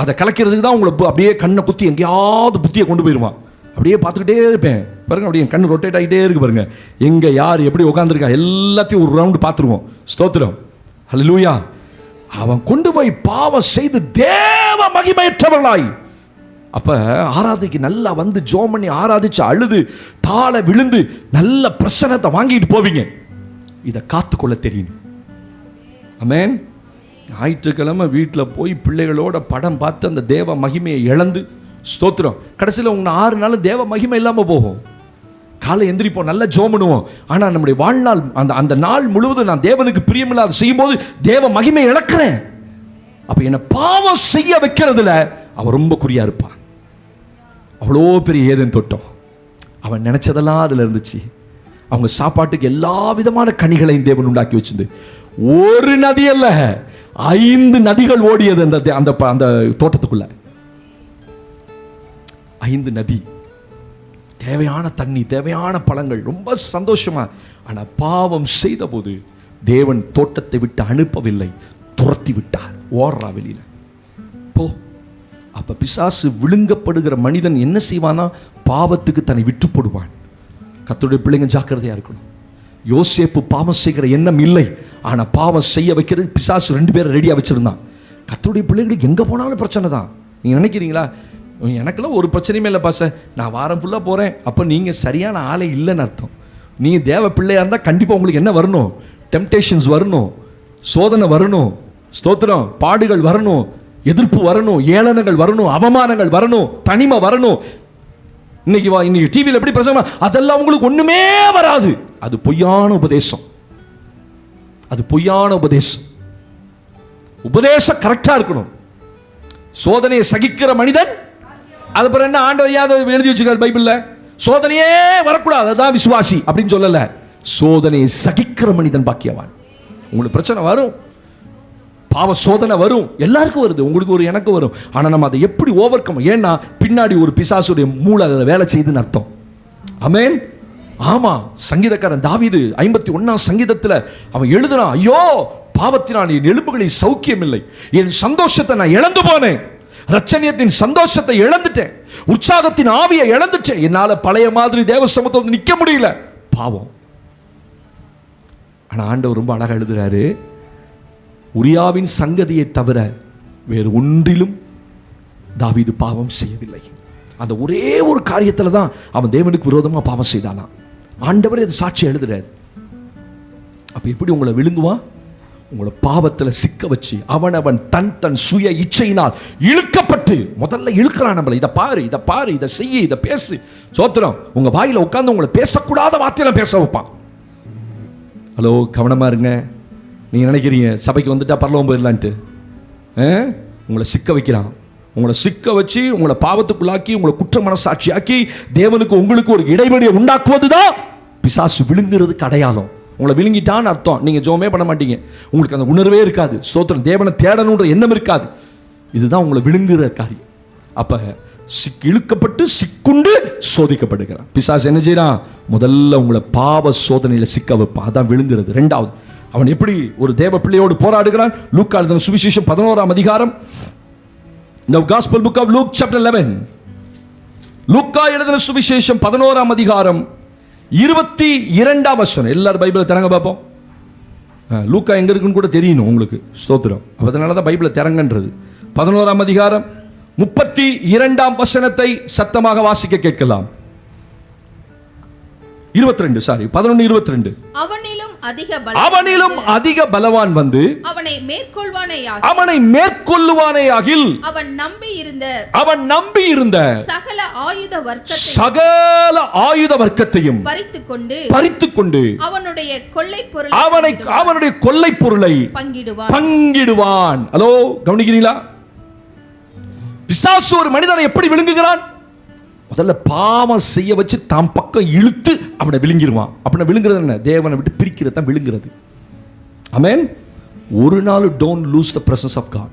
அதை கலக்கிறதுக்கு தான் உங்களை அப்படியே கண்ணை குத்தி எங்கேயாவது புத்தியை கொண்டு போயிடுவான். அப்படியே பார்த்துக்கிட்டே இருப்பேன் பாருங்க, அப்படியே கண் ரொட்டேட் ஆகிட்டே இருக்கு பாருங்க. எங்கே யார் எப்படி உட்காந்துருக்கா எல்லாத்தையும் ஒரு ரவுண்டு பார்த்துருவோம். ஸ்தோத்திரம். அல்லேலூயா. அவன் கொண்டு போய் பாவம் செய்து தேவ மகிமையற்றவர்களாய். அப்ப ஆராதிக்கு நல்லா வந்து ஜோம் பண்ணி ஆராதிச்சு அழுது தாள விழுந்து நல்ல பிரசன்னத்தை வாங்கிட்டு போவீங்க. இதை காத்துக்கொள்ள தெரியும். ஆமென். ஞாயிற்றுக்கிழமை வீட்டில் போய் பிள்ளைகளோட படம் பார்த்து அந்த தேவ மகிமையை இழந்து, ஸ்தோத்திரம், கடைசியில் உங்க 6 நாள் தேவ மகிமை இல்லாமல் போகும். காலை எந்திரிப்போம், நல்லா ஜோம் பண்ணுவோம், ஆனால் நம்முடைய வாழ்நாள் அந்த நாள் முழுவதும் நான் தேவனுக்கு பிரியமில்லாத செய்யும் போது தேவ மகிமை இழக்கிறேன். அப்ப என்ன பாவம் செய்ய வைக்கிறதுல அவன் ரொம்ப குறியா இருப்பான். அவ்வளோ பெரிய ஏதேன் தோட்டம், அவன் நினைச்சதெல்லாம் அதுல இருந்துச்சு. அவங்க சாப்பாட்டுக்கு எல்லா விதமான கனிகளையும் தேவன் உண்டாக்கி வச்சிருந்து. ஒரு நதி அல்ல, 5 நதிகள் ஓடியது அந்த தோட்டத்துக்குள்ள. 5 நதி, தேவையான தண்ணி, தேவையான பழங்கள், ரொம்ப சந்தோஷமா. ஆனா பாவம் செய்த போது தேவன் தோட்டத்தை விட்டு அனுப்பவில்லை, துரத்தி விட்டார். ஓடுறா வெளியில போ. அப்ப பிசாசு விழுங்கப்படுகிற மனிதன் என்ன செய்வானா, பாவத்துக்கு தன்னை விட்டு போடுவான். கர்த்தருடைய பிள்ளைங்க ஜாக்கிரதையா இருக்கணும். யோசேப்பு பாவம் செய்கிற எண்ணம் இல்லை, ஆனா பாவம் செய்ய வைக்கிறது பிசாசு 2 பேரை ரெடியா வச்சிருந்தான். கர்த்தருடைய பிள்ளைங்களுக்கு எங்க போனாலும் பிரச்சனை தான். நீங்க நினைக்கிறீங்களா, எனக்கெல்லாம் ஒரு பிரச்சனையுமே இல்லை பாச, நான் வாரம் ஃபுல்லாக போகிறேன், அப்போ நீங்கள் சரியான ஆளே இல்லைன்னு அர்த்தம். நீங்கள் தேவ பிள்ளையாக இருந்தால் கண்டிப்பாக உங்களுக்கு என்ன வரணும், டெம்டேஷன்ஸ் வரணும், சோதனை வரணும், ஸ்தோத்திரம், பாடுகள் வரணும், எதிர்ப்பு வரணும், ஏளனங்கள் வரணும், அவமானங்கள் வரணும், தனிமை வரணும். இன்னைக்கு டிவியில் எப்படி பிரசங்கம், அதெல்லாம் உங்களுக்கு ஒன்றுமே வராது. அது பொய்யான உபதேசம். அது பொய்யான உபதேசம். உபதேசம் கரெக்டா இருக்கணும். சோதனையை சகிக்கிற மனிதன், அது பிறகு என்ன ஆண்டவர் யாவது எழுதி வச்சுக்காரு பைபிள்ல, சோதனையே வரக்கூடாது அதுதான் விசுவாசி அப்படின்னு சொல்லல. சோதனையை சகிக்கிற மனிதன் பாக்கியவான். உங்களுக்கு பிரச்சனை வரும், பாவ சோதனை வரும், எல்லாருக்கும் வருது, உங்களுக்கு ஒரு எனக்கு வரும். ஆனா நம்ம அதை எப்படி ஓவர் கம், ஏன்னா பின்னாடி ஒரு பிசாசுடைய மூளை அதில் வேலை செய்யுதுன்னு அர்த்தம். ஆமென். ஆமா, சங்கீதக்காரன் தாவீது 51ஆம் சங்கீதத்தில் அவன் எழுதுறான், ஐயோ பாவத்தினால் என் எலும்புகளில் சௌக்கியம் இல்லை, என் சந்தோஷத்தை நான் இழந்து போனேன், ரட்சணியத்தின் சந்தோஷத்தை இழந்துட்டேன், உற்சாகத்தின் ஆவியை இழந்துட்டேன், என்னால பழைய மாதிரி தேவ சமூகத்தில் நிற்க முடியல. பாவம். ஆனா ஆண்டவர் ரொம்ப அழகா எழுதுறாரு, உரியாவின் சங்கதியை தவிர வேறு ஒன்றிலும் தாவீது பாவம் செய்யவில்லை. அந்த ஒரே ஒரு காரியத்தில் தான் அவன் தேவனுக்கு விரோதமாக பாவம் செய்தானா. ஆண்டவர் இது சாட்சி எழுதுறாரு. அப்ப எப்படி உங்களை விழுங்குவான்? உங்களை பாவத்தில் சிக்க வச்சு அவன் தன் சுய இச்சையினால் இழுக்கப்பட்டு, முதல்ல இழுக்கிறான் நம்மளை, இதை பாரு, இதை பாரு, இதை செய்ய, இதை பேசு. சோத்திரம். உங்க வாயில உட்கார்ந்து உங்களை பேசக்கூடாத வார்த்தையெல்லாம் பேச வைப்பான். ஹலோ, கவனமா இருங்க. நீங்க நினைக்கிறீங்க சபைக்கு வந்துட்டா பரலோகம் போயிடலான்ட்டு. உங்களை சிக்க வைக்கிறான். உங்களை சிக்க வச்சு உங்களை பாவத்துக்குள்ளாக்கி உங்களை குற்ற மனசாட்சியாக்கி தேவனுக்கு உங்களுக்கு ஒரு இடைவெளியை உண்டாக்குவதுதான் பிசாசு விழுங்குறதுக்கு அடையாளம். உங்களை விழுங்கிட்டான்னு அர்த்தம். நீங்க ஜோமே பண்ண மாட்டீங்க, உங்களுக்கு அந்த உணர்வே இருக்காது. ஸ்தோத்திரம். தேவனை தேடணுன்ற எண்ணம் இருக்காது. இதுதான் உங்களை விழுங்குற காரியம். அப்ப இழுக்கப்பட்டு சிக்குண்டு சோதிக்கப்படுகிறான் பிசாசு. என்ன செய்யறான்? முதல்ல உங்களை பாவ சோதனையில சிக்க வைப்பான். அதான் விழுங்குறது. ரெண்டாவது, அவன் எப்படி ஒரு தேவ பிள்ளையோடு போராடுகிறான்? லூக்கா எழுதின சுவிசேஷம் 11ஆம் அதிகாரம், the gospel book of Luke chapter 11. லூக்கா எழுதின சுவிசேஷம் 11ஆம் அதிகாரம் 22ஆம் வசனம். எல்லாரும் பைபிளை திறங்க பார்ப்போம். லூக்கா எங்க இருக்குன்னு கூட தெரியணும் உங்களுக்கு. ஸ்தோத்திரம். அதனால தான் பைபிளை திறங்கன்றது. 11ஆம் அதிகாரம் 32ஆம் வசனத்தை சத்தமாக வாசிக்க கேட்கலாம். 11:22. அவனிலும் அதிக பலவான் வந்து அவனை மேற்கொள்ளுவானேயாகில் அவன் நம்பி இருந்த சகல ஆயுத வர்க்கத்தையும் பறித்துக்கொண்டு அவனுடைய கொள்ளை பொருளை பங்கிடுவான். ஹலோ, கவனிக்கிறீங்களா? பிசாசு ஒரு மனிதனை எப்படி விழுங்குகிறான்? முதல்ல பாவம் செய்ய வச்சு தாம் பக்கம் இழுத்து அவனை விழுங்கிடுவான். அப்படின்னா விழுங்குறது என்ன? தேவனை விட்டு பிரிக்கிறது தான் விழுங்குறது. ஆமென். ஒரு நாள் don't lose the presence of God.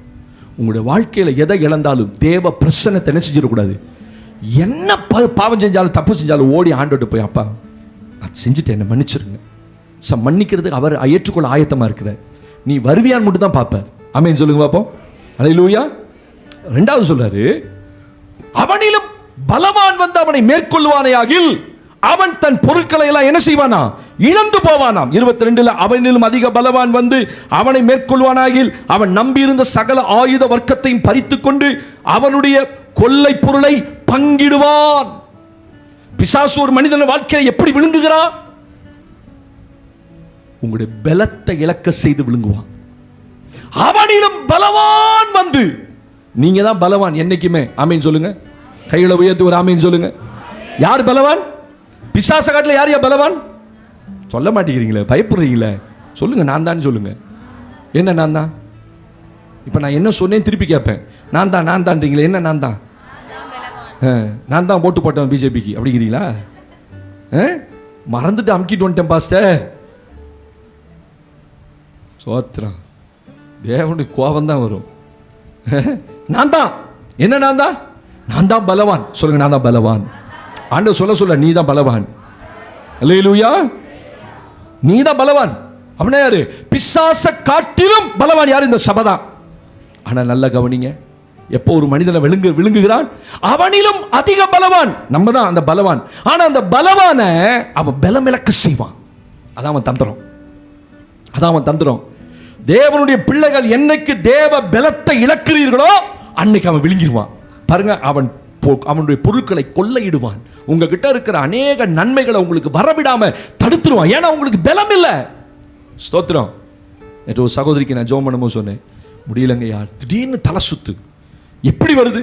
உங்களுடைய வாழ்க்கையில் எதை இழந்தாலும் தேவ பிரசன்னத்தை என்ன செஞ்சிடக்கூடாது. என்ன பாவம் செஞ்சாலும் தப்பு செஞ்சாலும் ஓடி ஆண்டோட்டு போய், அப்பா அது செஞ்சுட்டு என்ன மன்னிச்சிருங்க. மன்னிக்கிறதுக்கு அவர் ஏற்றுக்கொள்ள ஆயத்தமா இருக்கிறார். நீ வருவியான்னு மட்டும் தான் பார்ப்பார். ஆமென் சொல்லுங்க பார்ப்போம். அல்லேலூயா. ரெண்டாவது சொல்றாரு, அவனிலும் பலவான் வந்து அவனை மேற்கொள்வானேயாகில் அவன் தன் பொருட்களை எல்லாம் என்ன செய்வானா? இழந்து போவானாம். 22 அவனிலும் அதிக பலவான் வந்து அவனை மேற்கொள்வானாகில் அவன் நம்பியிருந்த சகல ஆயுத வர்க்கத்தையும் பறித்துக் கொண்டு அவனுடைய கொள்ளை பொருளை பங்கிடுவான். பிசாசு ஒரு மனிதன வாழ்க்கையை எப்படி விழுங்குகிறான்? உங்களுடைய பலத்தை இழக்க செய்து விழுங்குவான். அவனிலும் பலவான் வந்து, நீங்க தான் பலவான் என்னைக்குமே. ஆமீன் சொல்லுங்க. கையில உயர்த்தி ஒரு ஆமீன் சொல்லுங்க. யார் பலவான்? பிசாச காட்டுல யார் பலவான்? சொல்ல மாட்டேங்கிறீங்களே, பயப்படுறீங்களே. சொல்லுங்க, நான் தான் சொல்லுங்க. என்ன நான் தான்? இப்ப நான் என்ன சொன்னேன் திருப்பி கேட்பேன். நான் தான்றீங்களே, என்ன நான் தான்? நான் தான் ஓட்டு போட்டேன் பிஜேபிக்கு அப்படிங்கிறீங்களா? மறந்துட்டு அமுக்கிட்டு வந்துட்டேன் பாஸ்டர். சோத்திரம். தேவனுடைய கோபம் தான் வரும். நான் தான் என்ன? நான் தான் பலவான். சொல்லுங்க, நான் தான் பலவான். ஆண்டவர் சொல்ல நீ தான் பலவான். அல்லேலூயா. நீ தான் பலவான். அப்படின்னா யாரு? பிசாச காட்டிலும் பலவான் யாரு? இந்த சபை தான். ஆனா நல்ல கவனிங்க, எப்போ ஒரு மனிதனை விழுங்குகிறான், அவனிலும் அதிக பலவான் நம்ம தான் அந்த பலவான். ஆனா அந்த பலவான அவன் பலம் இழக்க செய்வான். அதான் அவன் தந்திரம். தேவனுடைய பிள்ளைகள் என்னைக்கு தேவ பலத்தை இழக்கிறீர்களோ அன்னைக்கு அவன் விழுங்கிடுவான். பாருங்க, அவனுடைய பொருட்களை கொள்ளையிடுவான். உங்ககிட்ட இருக்கிற அநேக நன்மைகளை உங்களுக்கு வரவிடாம தடுத்துருவான். ஏன்னா உங்களுக்கு பலம் இல்லை. ஸ்தோத்திரம். நேற்று ஒரு சகோதரிக்கு நான் ஜெபம் பண்ணும்போது சொன்னேன், முடியலங்க யார், திடீர்னு தலை சுத்து. எப்படி வருது?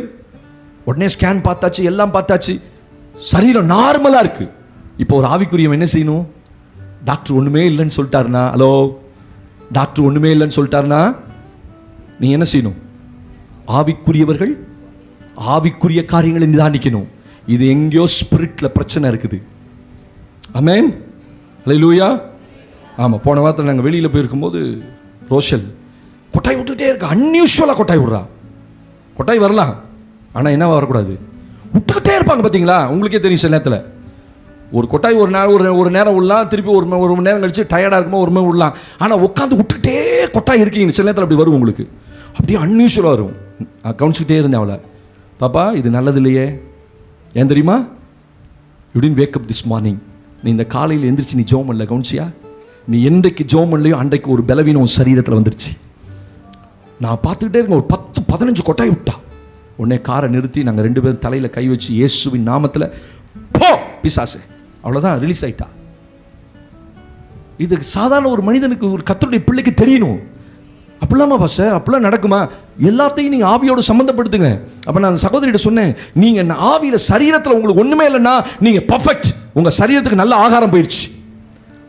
உடனே ஸ்கேன் பார்த்தாச்சு, எல்லாம் பார்த்தாச்சு, சரீரம் நார்மலா இருக்கு. இப்போ ஒரு ஆவிக்குரியவன் என்ன செய்யணும்? டாக்டர் ஒண்ணுமே இல்லைன்னு சொல்லிட்டாருன்னா, ஹலோ டாக்டர் ஒண்ணுமே இல்லைன்னு சொல்லிட்டாருன்னா நீ என்ன செய்யணும்? ஆவிக்குரியவர்கள் ஆவிக்குரிய காரியங்களை நிதானிக்கணும். இது எங்கேயோ ஸ்பிரிட்ல பிரச்சனை இருக்குது. ஆமென், அல்லேலூயா. ஆமாம், போன வாரத்தில் நாங்கள் வெளியில் போயிருக்கும்போது ரோஷல் கொட்டாய் விட்டுட்டே இருக்கா. அன்யூஷுவலாக கொட்டாய் விட்றா. கொட்டாய் வரலாம், ஆனால் என்னவா வரக்கூடாது, விட்டுக்கிட்டே இருப்பாங்க. பார்த்தீங்களா, உங்களுக்கே தெரியும். சில நேரத்தில் ஒரு கொட்டாய் ஒரு நேரம் விடலாம், திருப்பி ஒரு மணி நேரம் கழிச்சு டயர்டாக இருக்கும்போது ஒரு மணி விடலாம். ஆனால் உட்காந்து விட்டுக்கிட்டே கொட்டாய் இருக்கீங்க. சில நேரத்தில் அப்படி வரும் உங்களுக்கு, அப்படியே அன்யூஷுவலாக வரும். கவனிச்சுக்கிட்டே இருந்தேன் அவளை. பாப்பா இது நல்லது இல்லையே, ஏன் தெரியுமா? You didn't wake up this morning. நீ இந்த காலையில் எந்திரிச்சு நீ ஜெபம் பண்ணல. கவனிச்சியா? நீ என்றைக்கு ஜெபம் பண்ணலையோ அன்றைக்கு ஒரு பலவீனம் உன் சரீரத்தில் வந்துருச்சு. நான் பார்த்துக்கிட்டே இருக்கேன். ஒரு 10-15 கொட்டாய் விட்டா. உடனே காரை நிறுத்தி நாங்கள் 2 பேரும் தலையில் கை வச்சு இயேசுவின் நாமத்தில் போ பிசாசே, அவ்வளோதான், ரிலீஸ் ஆயிட்டா. இது சாதாரண ஒரு மனிதனுக்கு, ஒரு கர்த்தருடைய பிள்ளைக்கு தெரியணும். அப்படிலாமா பாஸ்டர், அப்படிலாம் நடக்குமா? எல்லாத்தையும் நீங்கள் ஆவியோடு சம்மந்தப்படுத்துங்க. அப்போ நான் சகோதரிகிட்ட சொன்னேன், நீங்கள் ஆவியில் சரீரத்தில் உங்களுக்கு ஒன்றுமே இல்லைன்னா நீங்கள் பர்ஃபெக்ட். உங்கள் சரீரத்துக்கு நல்ல ஆகாரம் போயிடுச்சு.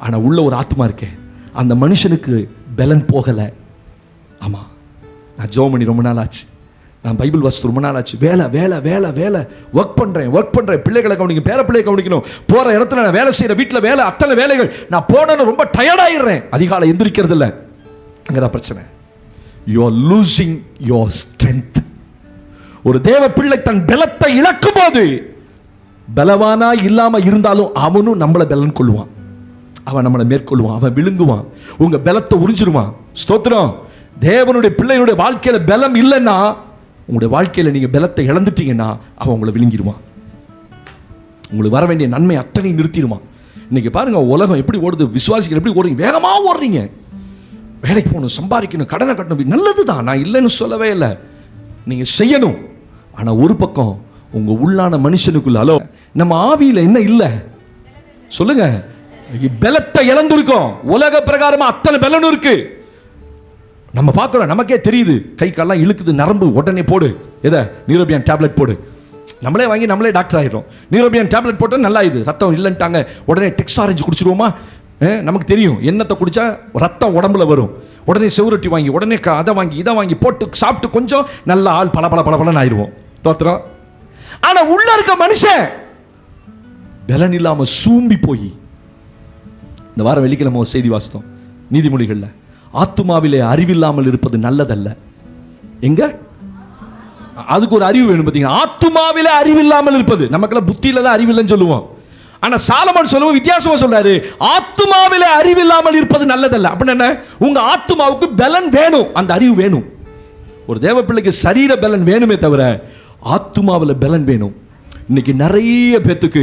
ஆனால் உள்ள ஒரு ஆத்மா இருக்கே, அந்த மனுஷனுக்கு பலன் போகலை. ஆமாம், நான் ஜெபம் பண்ணி ரொம்ப நாள் ஆச்சு. நான் பைபிள் வாசித்து ரொம்ப நாள் ஆச்சு. வேலை வேலை வேலை வேலை, ஒர்க் பண்ணுறேன். பிள்ளைகளை கவனிக்கணும், பேர பிள்ளையை கவனிக்கணும். போகிற இடத்துல நான் வேலை செய்கிறேன், வீட்டில் வேலை, அத்தனை வேலைகள். நான் போனேன்னு ரொம்ப டயர்டாயிடுறேன். அதிகாலை எந்திரிக்கிறது இல்லை. அங்கே தான் பிரச்சனை. You are losing your strength. ஒரு தேவ பிள்ளை தன் பலத்தை இழக்கும் போது, பலவானா இல்லாம இருந்தாலும் அவனும் நம்மளை பலன் கொள்வான். அவன் நம்மளை மேற்கொள்வான், அவன் விழுங்குவான், உங்க பலத்தை உறிஞ்சிருவான். ஸ்தோத்திரம். தேவனுடைய பிள்ளையுடைய வாழ்க்கையில பலம் இல்லைன்னா, உங்களுடைய வாழ்க்கையில நீங்க பலத்தை இழந்துட்டீங்கன்னா அவன் உங்களை விழுங்கிடுவான். உங்களுக்கு வர வேண்டிய நன்மை அத்தனை நிறுத்திடுவான். இன்னைக்கு பாருங்க, உலகம் எப்படி ஓடுது, விசுவாசிகள் எப்படி ஓடுறீங்க, வேகமா ஓடுறீங்க. வேலைக்கு போகணும், சம்பாதிக்கணும், கடனை கட்டணும். நல்லது தான், நான் இல்லைன்னு சொல்லவே இல்லை, நீங்கள் செய்யணும். ஆனால் ஒரு பக்கம் உங்கள் உள்ளான மனுஷனுக்குள்ள, ஹலோ, நம்ம ஆவியில் என்ன இல்லை சொல்லுங்க, பலத்தை இழந்திருக்கோம். உலக பிரகாரமாக அத்தனை பலனும் இருக்கு. நம்ம பார்க்குறோம், நமக்கே தெரியுது. கை கால்லாம் இழுக்குது, நரம்பு, உடனே போடு, எதை, நியூரோபியன் டேப்லெட் போடு. நம்மளே வாங்கி நம்மளே டாக்டர் ஆகிடும். நியூரோபியன் டேப்லெட் போட்டால் நல்லா, இது ரத்தம் இல்லைன்ட்டாங்க, உடனே டெக்ஸ் ஆரஞ்சு குடிச்சிடுவோமா? நமக்கு தெரியும் என்னத்தை குடிச்சா ரத்தம் உடம்புல வரும். உடனே செவுரட்டி வாங்கி, உடனே அதை வாங்கி இதை வாங்கி போட்டு சாப்பிட்டு கொஞ்சம் நல்ல ஆள் பல ஆயிடுவோம். தோத்திரம். ஆனா உள்ள இருக்க மனுஷன் பலன் இல்லாம சூம்பி போய், இந்த வாரம் வெள்ளிக்கிழமை ஒரு செய்தி வாசித்தோம் நீதிமொழிகள்ல, ஆத்துமாவிலே அறிவில்லாமல் இருப்பது நல்லதல்ல. எங்க அதுக்கு ஒரு அறிவு வேணும். பார்த்தீங்கன்னா, ஆத்துமாவிலே அறிவில்லாமல் இருப்பது, நமக்கெல்லாம் புத்தியில தான் அறிவில்லைன்னு சொல்லுவோம். ஆனா சாலமோன் சொல்லுவோம் வித்தியாசமா சொல்றாரு, ஆத்துமாவிலே அறிவில்லாமல் இருப்பது நல்லதல்ல. அப்படின்னு என்ன? உங்க ஆத்துமாவுக்கு பலன் வேணும், அந்த அறிவு வேணும். ஒரு தேவ பிள்ளைக்கு சரீர பலன் வேணுமே தவிர ஆத்துமாவில் பலன் வேணும். இன்னைக்கு நிறைய பேத்துக்கு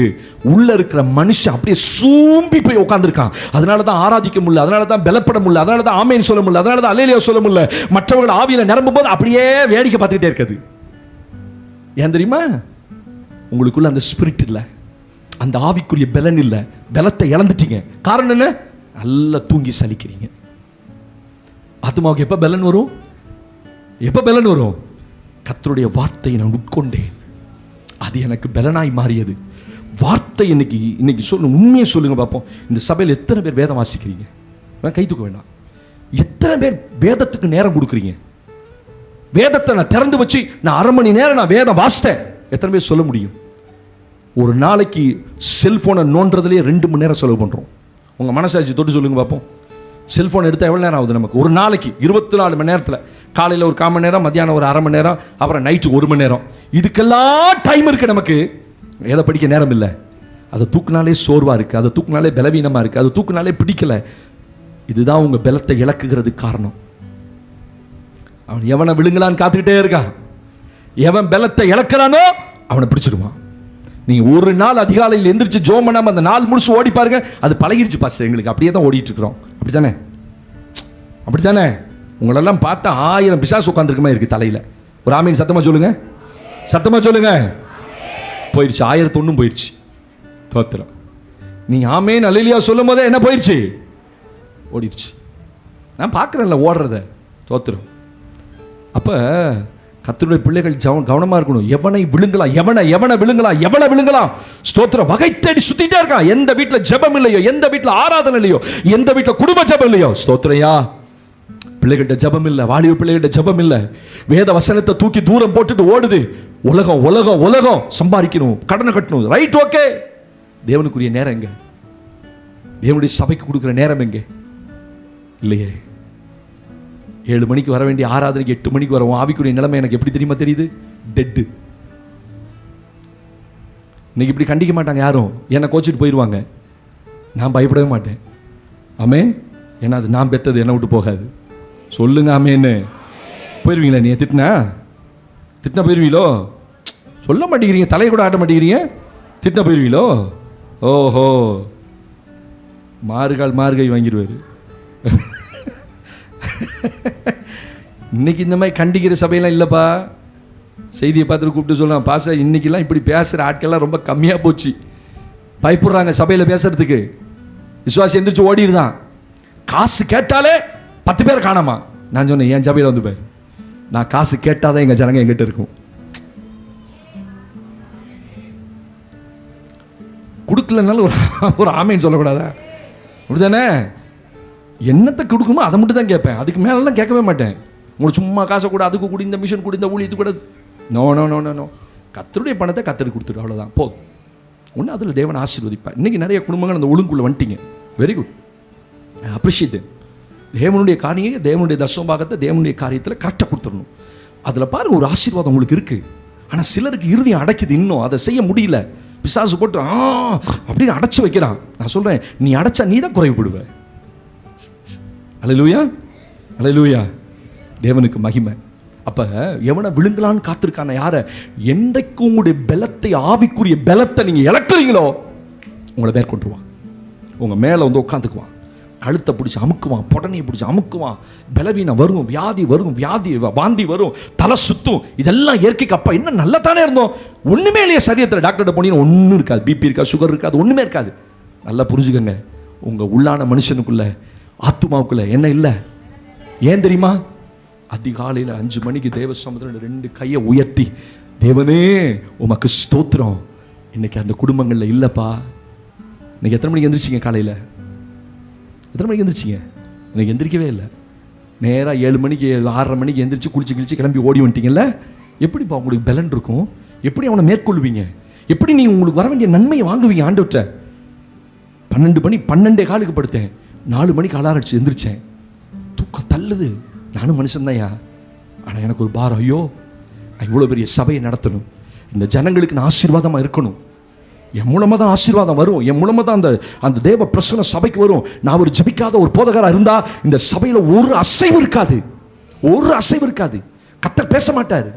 உள்ள இருக்கிற மனுஷன் அப்படியே சூம்பி போய் உட்கார்ந்துருக்கான். அதனால தான் ஆராதிக்க முடியல, அதனால தான் பலப்பட முடியல, அதனால தான் ஆமேன் சொல்ல முடியல, அதனால தான் அல்லேலூயா சொல்ல முடியல. மற்றவர்கள் ஆவியில நிரம்பும் போது அப்படியே வேடிக்கை பார்த்துக்கிட்டே இருக்குது. ஏன் தெரியுமா? உங்களுக்குள்ள அந்த ஸ்பிரிட் இல்லை, அந்த ஆவிக்குரிய பலன் இல்லை, பலத்தை இழந்துட்டீங்க. காரணம் என்ன? நல்லா தூங்கி சலிக்கிறீங்க. ஆத்மாவுக்கு எப்ப பலன் வரும்? எப்ப பலன் வரும்? கர்த்தருடைய வார்த்தையை நான் உட்கொண்டேன், அது எனக்கு பலனாய் மாறியது. வார்த்தை இன்னைக்கு சொல்லுங்க, உண்மையை சொல்லுங்க பார்ப்போம். இந்த சபையில் எத்தனை பேர் வேதம் வாசிக்கிறீங்க? கை தூக்க வேண்டாம். எத்தனை பேர் வேதத்துக்கு நேரம் கொடுக்குறீங்க? வேதத்தை நான் திறந்து வச்சு நான் 1/2 மணி நேரம் நான் வேதம் வாசித்தேன். எத்தனை பேர் சொல்ல முடியும்? ஒரு நாளைக்கு செல்போனை நோன்றதுலேயே 2 மணி நேரம் செலவு பண்ணுறோம். உங்கள் மனசாட்சி தொட்டு சொல்லுங்க பார்ப்போம். செல்ஃபோன் எடுத்தால் எவ்வளோ நேரம் ஆகுது நமக்கு? ஒரு நாளைக்கு 24 மணி நேரத்தில் காலையில் ஒரு 1/4 மணி நேரம், மத்தியானம் ஒரு 1/2 மணி நேரம், அப்புறம் நைட்டு 1 மணி நேரம். இதுக்கெல்லாம் டைம் இருக்குது நமக்கு. எதை படிக்க நேரம் இல்லை. அதை தூக்குனாலே சோர்வாக இருக்குது, அதை தூக்குனாலே பலவீனமாக இருக்குது, அதை தூக்குனாலே பிடிக்கலை. இதுதான் உங்கள் பலத்தை இழக்குகிறதுக்கு காரணம். அவன் எவனை விழுங்கலான்னு காத்துக்கிட்டே இருக்கான். எவன் பலத்தை இழக்கிறானோ அவனை பிடிச்சிடுவான். நீங்கள் ஒரு நாள் அதிகாலையில் எந்திரிச்சு ஜோம் பண்ணாமல் அந்த நாள் முழுசு ஓடி பாருங்க, அது பழகிருச்சு பாஸ்டர், எங்களுக்கு அப்படியே தான் ஓடிட்டு இருக்கிறோம். அப்படித்தானே? அப்படித்தானே? உங்களெல்லாம் பார்த்தா 1000 பிசாசு உட்காந்துருக்க மாதிரி இருக்கு தலையில். ஒரு ஆமீன் சத்தமாக சொல்லுங்க, சத்தமாக சொல்லுங்க. போயிடுச்சு, 1001 போயிடுச்சு. தோத்திரம். நீ ஆமேன் அல்லேலூயா சொல்லும் போதே என்ன போயிடுச்சு? ஓடிடுச்சு. நான் பார்க்குறேன்ல ஓடுறத. தோத்திரம். அப்போ கர்த்தருடைய பிள்ளைகள் கவனமா இருக்கணும். எவனை விழுங்கலாம், எவனை விழுங்கலாம். ஸ்தோத்திரம். வகை தேடி சுத்திட்டே இருக்கான். எந்த வீட்டில் ஜெபம் இல்லையோ, எந்த வீட்டில் ஆராதனை இல்லையோ, எந்த வீட்டில் குடும்ப ஜெபம் இல்லையோ, ஸ்தோத்திரையா பிள்ளைகிட்ட ஜெபம் இல்லை, வாலிப பிள்ளைகிட்ட ஜெபம் இல்லை, வேத வசனத்தை தூக்கி தூரம் போட்டுட்டு ஓடுது. உலகம் உலகம் உலகம், சம்பாதிக்கணும், கடனை கட்டணும். Right, okay. தேவனுக்குரிய நேரம் எங்க? தேவனுடைய சபைக்கு கொடுக்குற நேரம் எங்க? இல்லையே. 7 மணிக்கு வர வேண்டிய ஆராதனைக்கு 8 மணிக்கு வரும். ஆவிக்குரிய நிலைமை எனக்கு எப்படி தெரியுமா தெரியுது? டெட்டு. இன்னைக்கு இப்படி கண்டிக்க மாட்டாங்க யாரும், என்னை கோச்சிட்டு போயிடுவாங்க. நான் பயப்படவே மாட்டேன். ஆமேன். ஏன்னா அது நான் பெற்றது, என்னை விட்டு போகாது. சொல்லுங்க ஆமேன்னு. போயிடுவீங்களா? நீ திட்டினா போயிடுவீங்களோ? சொல்ல மாட்டேங்கிறீங்க, தலையை கூட ஆட்ட மாட்டேங்கிறீங்க. திட்டினா போயிடுவீங்களோ? ஓஹோ, மார்கை வாங்கிடுவார். இன்னைக்கு இந்த மாதிரி கண்டிக்கிற சபையெல்லாம் இல்லைப்பா. செய்தியை பார்த்துட்டு கூப்பிட்டு சொல்லலாம், பாச இன்னைக்கெல்லாம் இப்படி பேசுகிற ஆட்கள்லாம் ரொம்ப கம்மியாக போச்சு. பயப்படுறாங்க சபையில் பேசுறதுக்கு. விசுவாசி எந்திரிச்சு ஓடிடுதான். காசு கேட்டாலே 10 பேர் காணாமா. நான் சொன்னேன், என் சபையில் வந்து பாரு, நான் காசு கேட்டாதான் எங்கள் ஜனங்க எங்கிட்ட இருக்கும். கொடுக்கலனாலும் ஒரு ஆமைன்னு சொல்லக்கூடாதா? அப்படிதானே? என்னத்தை கொடுக்குமோ அதை மட்டும் தான் கேட்பேன். அதுக்கு மேலெல்லாம் கேட்கவே மாட்டேன். உங்களுக்கு சும்மா காசை கூட, அதுக்கு கூட, இந்த மிஷன் கூட, இந்த ஊழியத்துக்கு கூட, no no no no no. கர்த்தருடைய பணத்தை கர்த்தருக்கு கொடுத்துரு, அவ்வளோதான். போதும். ஒன்று அதில் தேவன் ஆசீர்வதிப்பார். இன்றைக்கி நிறைய குடும்பங்கள் அந்த ஒழுங்குக்குள்ளே வந்துட்டீங்க. Very good, appreciate. தேவனுடைய காரியம், தேவனுடைய தசமபாகத்தை தேவனுடைய காரியத்தில் கரெக்டாக கொடுத்துடணும். அதில் பாருங்கள், ஒரு ஆசீர்வாதம் உங்களுக்கு இருக்குது. ஆனால் சிலருக்கு இறுதியம் அடைக்குது, இன்னும் அதை செய்ய முடியல. பிசாசு போட்டு அப்படின்னு அடைச்சி வைக்கிறான். நான் சொல்கிறேன், நீ அடைச்சா நீ தான் குறைவுபடுவ. அல்லேலூயா, அல்லேலூயா. தேவனுக்கு மகிமை. அப்போ எவனை விழுங்கலான்னு காத்திருக்கான யாரை? என்றைக்கு உங்களுடைய பலத்தை, ஆவிக்குரிய பலத்தை நீங்கள் இழக்கிறீங்களோ உங்களை மேற்கொண்டுருவான். உங்கள் மேலே வந்து உட்காந்துக்குவான். கழுத்தை பிடிச்சி அமுக்குவான், புடனையை பிடிச்சி அமுக்குவான். பலவீனம் வரும், வியாதி வரும், வாந்தி வரும், தலை சுத்தும். இதெல்லாம் இயற்கைக்கு. அப்பா இன்னும் நல்லா தானே இருந்தோம், ஒன்றுமே இல்லையா சரீரத்தில்? டாக்டர்கிட்ட போனீங்கன்னா ஒன்றும் இருக்காது. பிபி இருக்காது, சுகர் இருக்காது, ஒன்றுமே இருக்காது. நல்லா புரிஞ்சுக்கங்க, உங்கள் உள்ளான மனுஷனுக்குள்ள, ஆத்துமாவுக்குள்ள என்ன இல்லை? ஏன் தெரியுமா? அதிகாலையில் 5 மணிக்கு தேவ சமுதிரம் 2 கையை உயர்த்தி, தேவனே உமக்கு ஸ்தோத்திரம். இன்னைக்கு அந்த குடும்பங்களில் இல்லைப்பா. இன்னைக்கு எத்தனை மணிக்கு எந்திரிச்சிங்க? காலையில் எத்தனை மணிக்கு எந்திரிச்சிங்க? எனக்கு எந்திரிக்கவே இல்லை. நேராக 7 மணிக்கு 6:30 மணிக்கு எந்திரிச்சு குளிச்சு கிளம்பி ஓடி வந்துட்டீங்கல்ல. எப்படிப்பா உங்களுக்கு பலன் இருக்கும்? எப்படி அவனை மேற்கொள்வீங்க? எப்படி நீங்கள் உங்களுக்கு வர வேண்டிய நன்மையை வாங்குவீங்க ஆண்டவர்கிட்ட? 12:15 படுத்தேன், 4 மணிக்கு அலாரம் அடிச்சு எந்திரிச்சேன். தூக்கம் தள்ளுது. நானும் மனுஷன்தான்யா. ஆனால் எனக்கு ஒரு பாரம். ஐயோ, இவ்வளோ பெரிய சபையை நடத்தணும், இந்த ஜனங்களுக்கு நான் ஆசீர்வாதமாக இருக்கணும். என் மூலமாக தான் ஆசீர்வாதம் வரும், என் மூலமாக தான் அந்த தேவ பிரசன்னம் சபைக்கு வரும். நான் ஒரு ஜபிக்காத ஒரு போதகராக இருந்தால் இந்த சபையில் ஒரு அசைவு இருக்காது, ஒரு அசைவு இருக்காது. கர்த்தர் பேச மாட்டார்.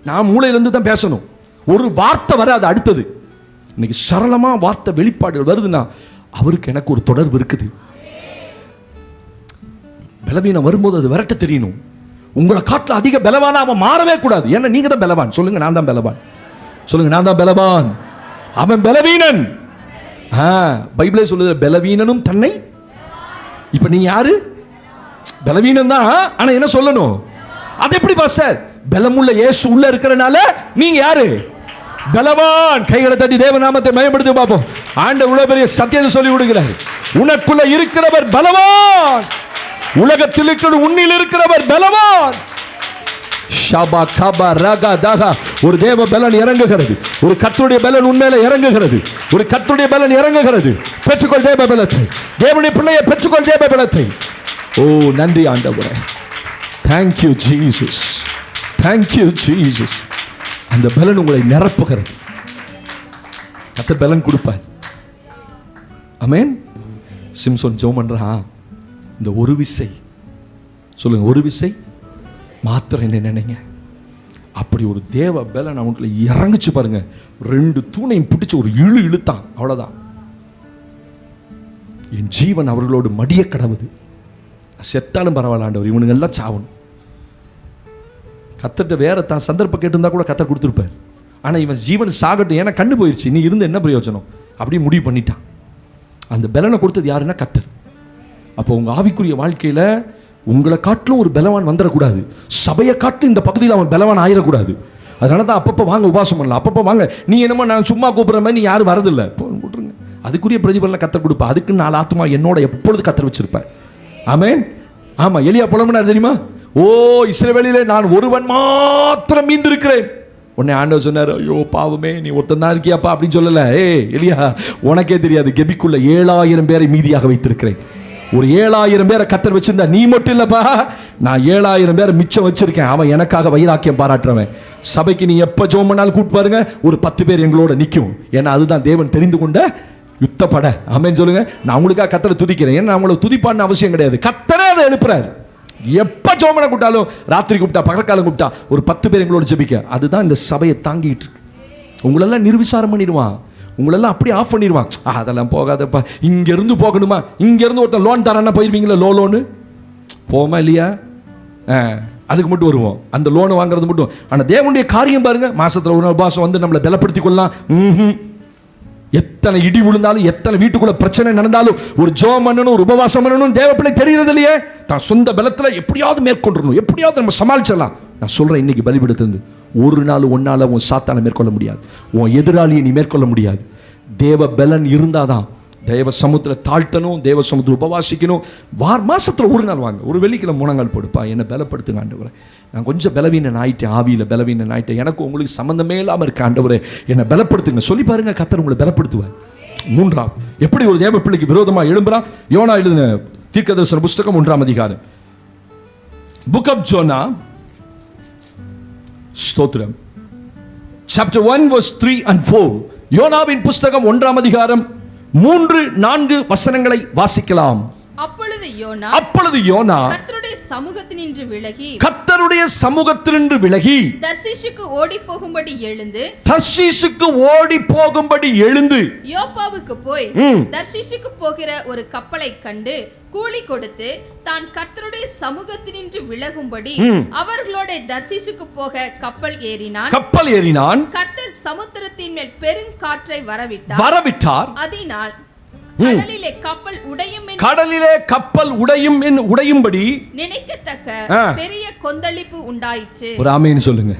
நான் மூளையிலேருந்து தான் பேசணும். ஒரு வார்த்தை வராது அடுத்தது. இன்னைக்கு சரளமாக வார்த்தை வெளிப்பாடுகள் வருதுன்னா அவருக்கு எனக்கு ஒரு தொடர்பு இருக்குது. பலவீனம் வரும்போது அது விரட்ட தெரியணும். உங்களை காட்டில் அதிக பலவானா அவன் மாறவே கூடாது. ஏன்னா நீங்க தான் பலவான். சொல்லுங்க, நான் தான் பலவான். சொல்லுங்க, நான் தான் பலவான். அவன் பலவீனன். பைபிளே சொல்லுது, பலவீனனும் தன்னை. இப்ப நீங்க யாரு? பலவீனன் தான். ஆனா என்ன சொல்லணும்? அது எப்படி பாஸ்டர்? பலமுள்ள இயேசு உள்ள இருக்கிறனால நீங்க யாரு? பலவான். கைகளை தட்டி தேவநாமத்தை மயப்படுத்தி பார்ப்போம். ஆண்டவர் இவ்வளவு பெரிய சத்தியத்தை சொல்லி விடுகிறார். உனக்குள்ள இருக்கிறவர் பலவான். உலகத்தில் இருக்கிற உன்னில் இருக்கிறவர் பலவான். ஷபா கபா ரகா தகா. ஒரு தேவ பலன் இறங்குகிறது. ஒரு கர்த்தருடைய பலன் உன்மேல இறங்குகிறது. ஒரு கர்த்தருடைய பலன் இறங்குகிறது. பெற்றுக்கொள் தேவ பலத்தை. தேவனுடைய பிள்ளையை பெற்றுக்கொள் தேவ பலத்தை. ஓ நன்றி ஆண்டவரே. Thank you Jesus. Thank you Jesus. அந்த பலன் உங்களை நிரப்புகிறது. கர்த்தர் பலன் கொடுப்பார். ஆமென். சிம்சோன் ஜெபம் பண்றான். இந்த ஒரு விசை, சொல்லுங்க, ஒரு விசை மாத்திரம் என்ன நினைங்க. அப்படி ஒரு தேவ பலன் அவனுக்குள்ள இறங்குச்சு பாருங்க. 2 தூணையும் பிடிச்சு ஒரு இழுத்தான். அவ்வளவுதான். என் ஜீவன் அவர்களோடு மடிய கடவுது. செத்தாலும் பரவாயில்ல ஆண்டவர், இவனுங்க எல்லாம் சாவணும். கத்தட்ட வேற தான் சந்தர்ப்பம் கேட்டிருந்தா கூட கத்தர் கொடுத்துருப்பார். ஆனா இவன் ஜீவன் சாகட்டும், ஏன்னா கண்ணு போயிடுச்சு, நீ இருந்து என்ன பிரயோஜனம் அப்படி முடிவு பண்ணிட்டான். அந்த பலனை கொடுத்தது யாருன்னா கத்தர். அப்போ உங்க ஆவிக்குரிய வாழ்க்கையில உங்களை காட்டிலும் ஒரு பலவான் வந்துடக்கூடாது. சபையை காட்டிலும் இந்த பகுதியில் அவன் பலவான் ஆயிடக்கூடாது. அதனால தான் அப்பப்போ வாங்க உபாசம் பண்ணலாம், அப்பப்போ வாங்க. நீ என்னமோ நான் சும்மா கூப்பிட்ற மாதிரி நீ யாரும் வரதில்லை, போட்டுருங்க. அதுக்குரிய பிரதிபலனை கத்தர் கொடுப்பா. அதுக்கு 4 ஆத்மா என்னோட எப்பொழுது கத்தர் வச்சிருப்பேன். ஆமென். ஆமா, எலியா புலம்புனார் தெரியுமா? ஓ இஸ்ரவேலிலே நான் ஒருவன் மாத்திரம் மீந்திருக்கிறேன். உடனே ஆண்டவர் சொன்னார், ஐயோ பாவமே, நீ ஒருத்தன் தான் இருக்கியாப்பா அப்படின்னு சொல்லல. எலியா, உனக்கே தெரியாது, கெபிக்குள்ள 7000 பேரை மீதியாக வைத்திருக்கிறேன். ஒரு 7000 பேரை கர்த்தர் வச்சிருந்தா, நீ மட்டும் இல்லப்பா, நான் 7000 பேரை மிச்சம் வச்சிருக்கேன். அவன் எனக்காக வைராக்கியம் பாராட்டுறவன். சபைக்கு நீ எப்ப ஜெபம் பண்ணாலும் கூட்டு பாருங்க, ஒரு 10 பேர் எங்களோட நிற்கும். ஏன்னா அதுதான் தேவன் தெரிந்து கொண்ட யுத்தப்பட. ஆமென் சொல்லுங்க. நான் உங்களுக்காக கர்த்தரை துதிக்கிறேன். ஏன்னா அவங்கள துதிப்பான்னு அவசியம் கிடையாது, கர்த்தரே அதை எழுப்புறாரு. எப்ப ஜெபம் பண்ண கூப்பிட்டாலும், ராத்திரி கூப்பிட்டா, பகற்காலம் கூப்பிட்டா, ஒரு 10 பேர் எங்களோட ஜெபிக்க. அதுதான் இந்த சபையை தாங்கிட்டு இருக்கு. உங்களெல்லாம் நிர்விசாரம் பண்ணிடுவான், உங்களெல்லாம் அப்படி ஆஃப் பண்ணிடுவான். அதெல்லாம் போகாதப்பா, இங்கேருந்து போகணுமா, இங்கேருந்து ஒருத்தர் லோன் தரானா போயிருவீங்களா? லோனு போமா இல்லையா? அதுக்கு மட்டும் வருவோம், அந்த லோனை வாங்குறது மட்டும். ஆனால் தேவனுடைய காரியம் பாருங்க, மாசத்துல ஒரு நாள் பாசம் வந்து நம்மளை பலப்படுத்திக் கொள்ளலாம். எத்தனை இடி விழுந்தாலும், எத்தனை வீட்டுக்குள்ள பிரச்சனை நடந்தாலும், ஒரு ஜெபம் பண்ணணும், ஒரு உபவாசம் பண்ணணும், தேவப்பிள்ளை தெரிகிறது இல்லையே, தான் சொந்த பலத்தில் எப்படியாவது மேற்கொள்ளணும், எப்படியாவது நம்ம சமாளிச்சிடலாம். நான் சொல்றேன், இன்னைக்கு பலிபீடத்திலிருந்து ஒரு நாள் ஒன்னால உன் சாத்தானை மேற்கொள்ள முடியாது, உன் எதிராளியை நீ மேற்கொள்ள முடியாது. தேவ பலன் இருந்தாதான். தேவ சமுத்திரம் தாழ்த்தணும், தேவ சமுத்திரம் உபவாசிக்கணும். மாசத்துல ஒரு நாள் வாங்க, ஒரு வெள்ளிக்கிழமை முழங்கால் போடுப்பா, என்னை பலப்படுத்துங்க ஆண்டவரே, நான் கொஞ்சம் பலவீனன் ஆயிட்டேன், ஆவியில் பலவீனன் ஆயிட்டேன், எனக்கு உங்களுக்கு சம்பந்தமே இல்லாமல் இருக்க ஆண்டவரே, என்னை பலப்படுத்துங்க சொல்லி பாருங்க, கர்த்தர் உங்களை பலப்படுத்துவார். மூன்றாவது, எப்படி ஒரு தேவ பிள்ளைக்கு விரோதமாக எழும்புறான்? யோனா எழுதின தீர்க்கதரிசன புஸ்தகம் 1ஆம் அதிகாரம், புக் ஆஃப் ஜோனா, ஸ்தோத்திரம், chapter 1 verse 3 and 4. யோனாவின் புஸ்தகம் 1ஆம் அதிகாரம் 3-4 வசனங்களை வாசிக்கலாம். அப்பொழுது யோனா கர்த்தருடைய சமூகத்தினின்று விலகி தர்ஷீஷுக்கு ஓடி போகும்படி எழுந்து யோப்பாவுக்கு போய் தர்ஷீஷுக்கு போகிற ஒரு கப்பலை கண்டு கூலி கொடுத்து தான் கர்த்தருடைய சமூகத்தினின்று விலகும்படி அவர்களோட தர்ஷீஷுக்கு போக கப்பல் ஏறினான். கர்த்தர் சமுத்திரத்தின் மேல் பெருங்காற்றை வரவிட்டார். அதனால் கடலிலே கப்பல் உடையும்படி நினைக்கத்தக்க பெரிய கொந்தளிப்பு உண்டாயிற்று. ஒரு ஆமென் சொல்லுங்க.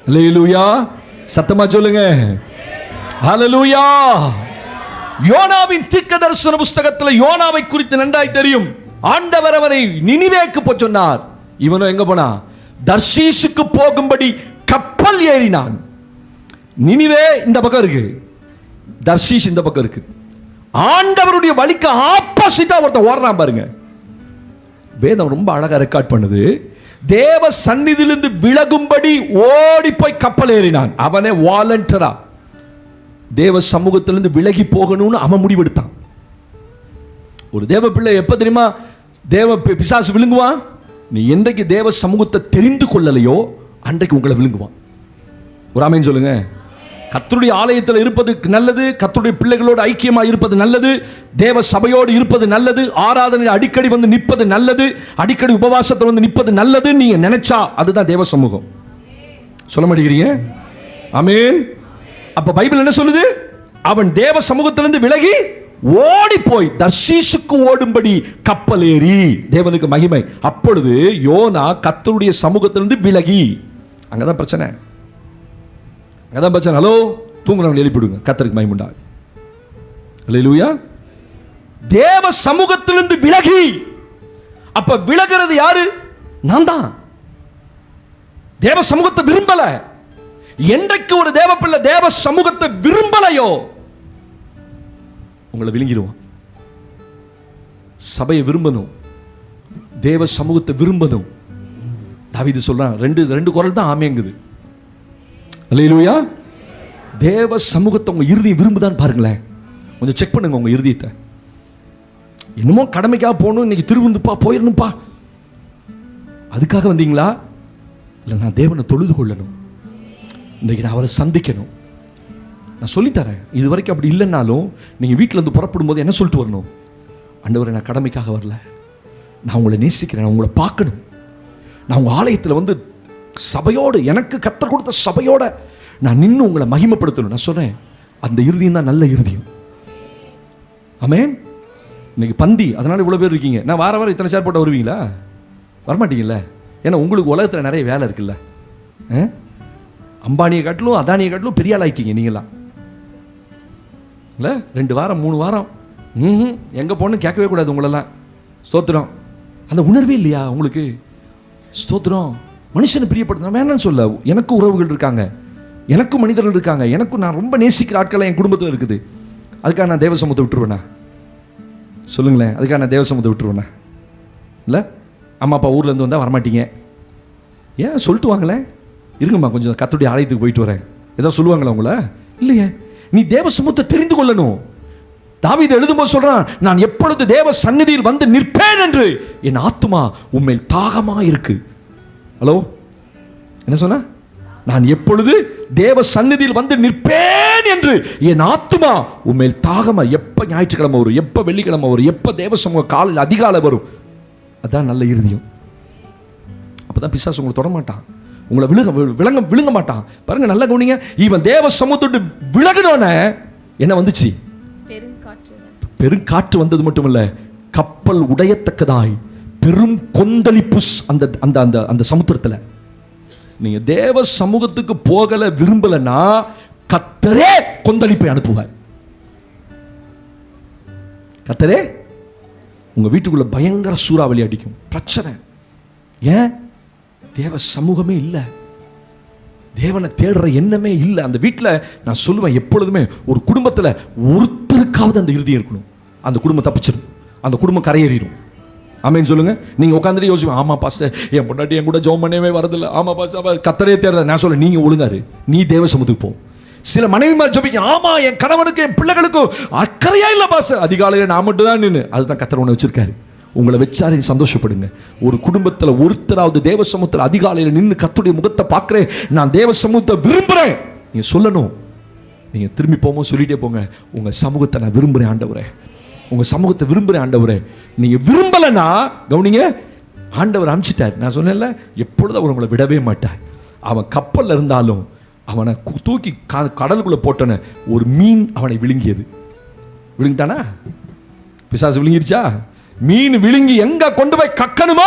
அல்லேலூயா, சத்தமா சொல்லுங்க. ஹல்லேலூயா. யோனாவின் தீர்க்கதரிசன புஸ்தகத்தில் யோனாவை குறித்து நன்றாய் தெரியும். ஆண்டவர் அவரை நினிவேக்கு போய் சொன்னார். இவனோ எங்க போனா? தர்ஷீஷுக்கு போகும்படி கப்பல் ஏறினான். நினிவே இந்த பக்கம் இருக்கு, தர்ஷீஷ் இந்த பக்கம் இருக்கு. ஆண்டவருடைய வழிக்கு ஆப்போசிட்டா ஒருத்தன் ஓடுறான் பாருங்க. வேதம் ரொம்ப அழகா ரெக்கார்ட் பண்ணுது. தேவ சந்நிதியிலிருந்து விலகும்படி ஓடி போய் கப்பல் ஏறினான். அவனே வாலண்டியரா தேவ சமூகத்திலிருந்து விலகி போகணும்னு அவன் முடிவெடுத்தான். ஒரு தேவ பிள்ளை எப்ப தெரியுமா தேவ பிசாசு விழுங்குவான்? நீ என்றைக்கு தேவ சமூகத்தை தெரிந்து கொள்ளலையோ அன்றைக்கு உங்களை விழுங்குவான். ஒரு ஆமென் சொல்லுங்க. கர்த்தருடைய ஆலயத்தில் இருப்பது நல்லது, கர்த்தருடைய பிள்ளைகளோடு ஐக்கியமாக இருப்பது நல்லது, தேவ சபையோடு இருப்பது நல்லது, ஆராதனை அடிக்கடி வந்து நிற்பது நல்லது, அடிக்கடி உபவாசத்தை வந்து நிற்பது நல்லது. நீங்க நினைச்சா அதுதான் தேவ சமூகம். சொல்ல மாட்டேங்கிறீங்க? ஆமென். அப்ப பைபிள் என்ன சொல்லுது? அவன் தேவ சமூகத்திலிருந்து விலகி ஓடி போய் தர்ஷீஷுக்கு ஓடும்படி கப்பல் ஏறி. தேவனுக்கு மகிமை. அப்பொழுது யோனா கர்த்தருடைய சமூகத்திலிருந்து விலகி. அங்கதான் பிரச்சனை, அதான் பிரச்சனை. ஹலோ, தூங்குறவங்க எழுப்பிடுங்க, கர்த்தருக்கு மகிமை உண்டாகும். அல்லேலூயா. தேவ சமூகத்திலிருந்து விலகி. அப்ப விலகிறது யாரு? நான் தான். தேவ சமூகத்தை விரும்பல. என்றைக்கு ஒரு தேவ பிள்ளை தேவ சமூகத்தை விரும்பலையோ உங்களை விழுங்கிடுவான். சபையை விரும்பணும், தேவ சமூகத்தை விரும்பணும். தாவீது சொல்றான், ரெண்டு குரல் தான் ஆமேங்குது. அல்லேலூயா. தேவ சமூகத்தை உங்க இருதயம் விரும்புதான் பாருங்களேன். கொஞ்சம் செக் பண்ணுங்க உங்க இருதயத்தை. என்னமோ கடமைக்காக போகணும், இன்னைக்கு திருவிந்துப்பா போயிடணும்ப்பா, அதுக்காக வந்தீங்களா? இல்லை, நான் தேவனை தொழுது கொள்ளணும், இன்னைக்கு நான் அவரை சந்திக்கணும். நான் சொல்லித்தரேன். இது வரைக்கும் அப்படி இல்லைன்னாலும் நீங்கள் வீட்டில் இருந்து புறப்படும் போது என்ன சொல்லிட்டு வரணும்? ஆண்டவரே, நான் கடமைக்காக வரல, நான் உங்களை நேசிக்கிறேன், நான் உங்களை பார்க்கணும், நான் உங்கள் ஆலயத்தில் வந்து சபையோடு, எனக்கு கர்த்தர் கொடுத்த சபையோட நான் நின்று உங்களை மகிமைப்படுத்தணும். நான் சொல்றேன், அந்த இறுதியும் தான் நல்ல இறுதியும். ஆமென். இன்னைக்கு பந்தி, அதனால இவ்வளோ பேர் இருக்கீங்க. நான் வாரம் இத்தனை சேர் போட்டு வருவீங்களா? வரமாட்டீங்கல்ல. ஏன்னா உங்களுக்கு உலகத்தில் நிறைய வேலை இருக்குல்ல. அம்பானியை காட்டிலும் அதானியை காட்டிலும் பெரிய ஆள் ஆயிட்டீங்க நீங்களாம் இல்லை? 2 வாரம் 3 வாரம் எங்கே போகணும்னு கேட்கவே கூடாது உங்களெல்லாம். ஸ்தோத்திரம். அந்த உணர்வே இல்லையா உங்களுக்கு? ஸ்தோத்திரம். மனுஷனை பிரியப்படுத்த வேணான்னு சொல்ல, எனக்கும் உறவுகள் இருக்காங்க, எனக்கும் மனிதர்கள் இருக்காங்க, எனக்கும் நான் ரொம்ப நேசிக்கிற ஆட்கள் என் குடும்பத்தில் இருக்குது. அதுக்காக நான் தேவ சமூகத்தை விட்டுருவேண்ணா? சொல்லுங்களேன், அதுக்காக நான் தேவ சமூகத்தை விட்டுருவேண்ணா? இல்லை, அம்மா அப்பா ஊர்லேருந்து வந்தால் வரமாட்டீங்க, ஏன் சொல்லிட்டு வாங்களேன், இருங்கம்மா கொஞ்சம் கர்த்தருடைய ஆலயத்துக்கு போயிட்டு வரேன், ஏதாவது சொல்லுவாங்களா உங்களை? இல்லையே. நீ தேவ சமூகத்தை தெரிந்து கொள்ளணும். தாவீது எழுதும்போது சொல்றான், நான் எப்பொழுது தேவ சந்நிதியில் வந்து நிற்பேன் என்று என் ஆத்துமா உண்மையில் தாகமா இருக்கு. ஹலோ, என்ன சொன்ன? நான் எப்பொழுது தேவ சந்நிதியில் வந்து நிற்பேன் என்று என் ஆத்துமா உண்மையில் தாகமா. எப்ப ஞாயிற்றுக்கிழமை வரும், எப்ப வெள்ளிக்கிழமை வரும், எப்ப தேவ சமூக காலையில் அதிகாலை வரும், அதான் நல்ல இருதயம். அப்பதான் பிசாசு உங்களை தொட மாட்டான், உங்களை விழுங்க மாட்டான். பாருங்க, நல்ல கவனிங்க. இவன் தேவ சமூகத்தோடு விலகினோன என்ன வந்துச்சு? பெருங்காற்று வந்தது மட்டுமல்ல, கப்பல் உடையத்தக்கதாய் பெரும் கொந்தளிப்பு அந்த அந்த அந்த அந்த சமுத்திரத்தில். நீங்க தேவ சமூகத்துக்கு போகல விரும்பலன்னா கர்த்தரே கொந்தளிப்பை அனுப்புவார். கர்த்தரே உங்க வீட்டுக்குள்ள பயங்கர சூறாவளி அடிக்கும், பிரச்சனை. ஏன்? தேவ சமூகமே இல்லை, தேவனை தேடுற எண்ணமே இல்லை அந்த வீட்டில். நான் சொல்லுவேன், எப்பொழுதுமே ஒரு குடும்பத்தில் ஒருத்தருக்காவது அந்த இறுதியம் இருக்கணும். அந்த குடும்பம் தப்பிச்சிடும், அந்த குடும்பம் கரையேறிடும். ஆமேன்னு சொல்லுங்க. நீங்க உட்காந்துட்டு யோசிப்பேன், ஆமா பாஸ்டர் என் பொண்டாட்டி என் கூட ஜெபம் பண்ணவே வரதில்லை, ஆமா பாஸ்டர் கர்த்தரே தேடுற. நான் சொல்ல, நீங்க ஒழுங்காரு, நீ தேவ சமூகத்துக்கு போ. சில மனைவிமார் ஜெபிக்க, ஆமா என் கணவனுக்கு என் பிள்ளைகளுக்கும் அக்கறையா இல்லை பாஸ்டர், அதிகாலையில் நான் மட்டும் தான் நின்று. அதுதான் கர்த்தர் ஒன்று வச்சிருக்காரு, உங்களை வச்சாரு, சந்தோஷப்படுங்க. ஒரு குடும்பத்தில் ஒருத்தராவது தேவ சமூகத்தில் அதிகாலையில் நின்று கர்த்தருடைய முகத்தை பார்க்கிறேன், நான் தேவ சமூகத்தை விரும்புகிறேன், நீங்க சொல்லணும். நீங்க திரும்பி போகும்போது சொல்லிட்டே போங்க, உங்க சமூகத்தை நான் விரும்புகிறேன் ஆண்டவரே, உங்க சமூகத்தை விரும்புகிறேன் ஆண்டவரே. நீங்க விரும்பலைன்னா கவனிங்க, ஆண்டவர் அனுப்பிச்சிட்டார். நான் சொன்னேன்ல, எப்பொழுதும் அவர் உங்களை விடவே மாட்டார். அவன் கப்பலில் இருந்தாலும் அவனை தூக்கி கடலுக்குள்ளே போட்டன ஒரு மீன் அவனை விழுங்கியது. விழுங்கிட்டானா? பிசாசு விழுங்கிருச்சா? மீன் விழுங்கி எங்க கொண்டு போய் கக்கணுமோ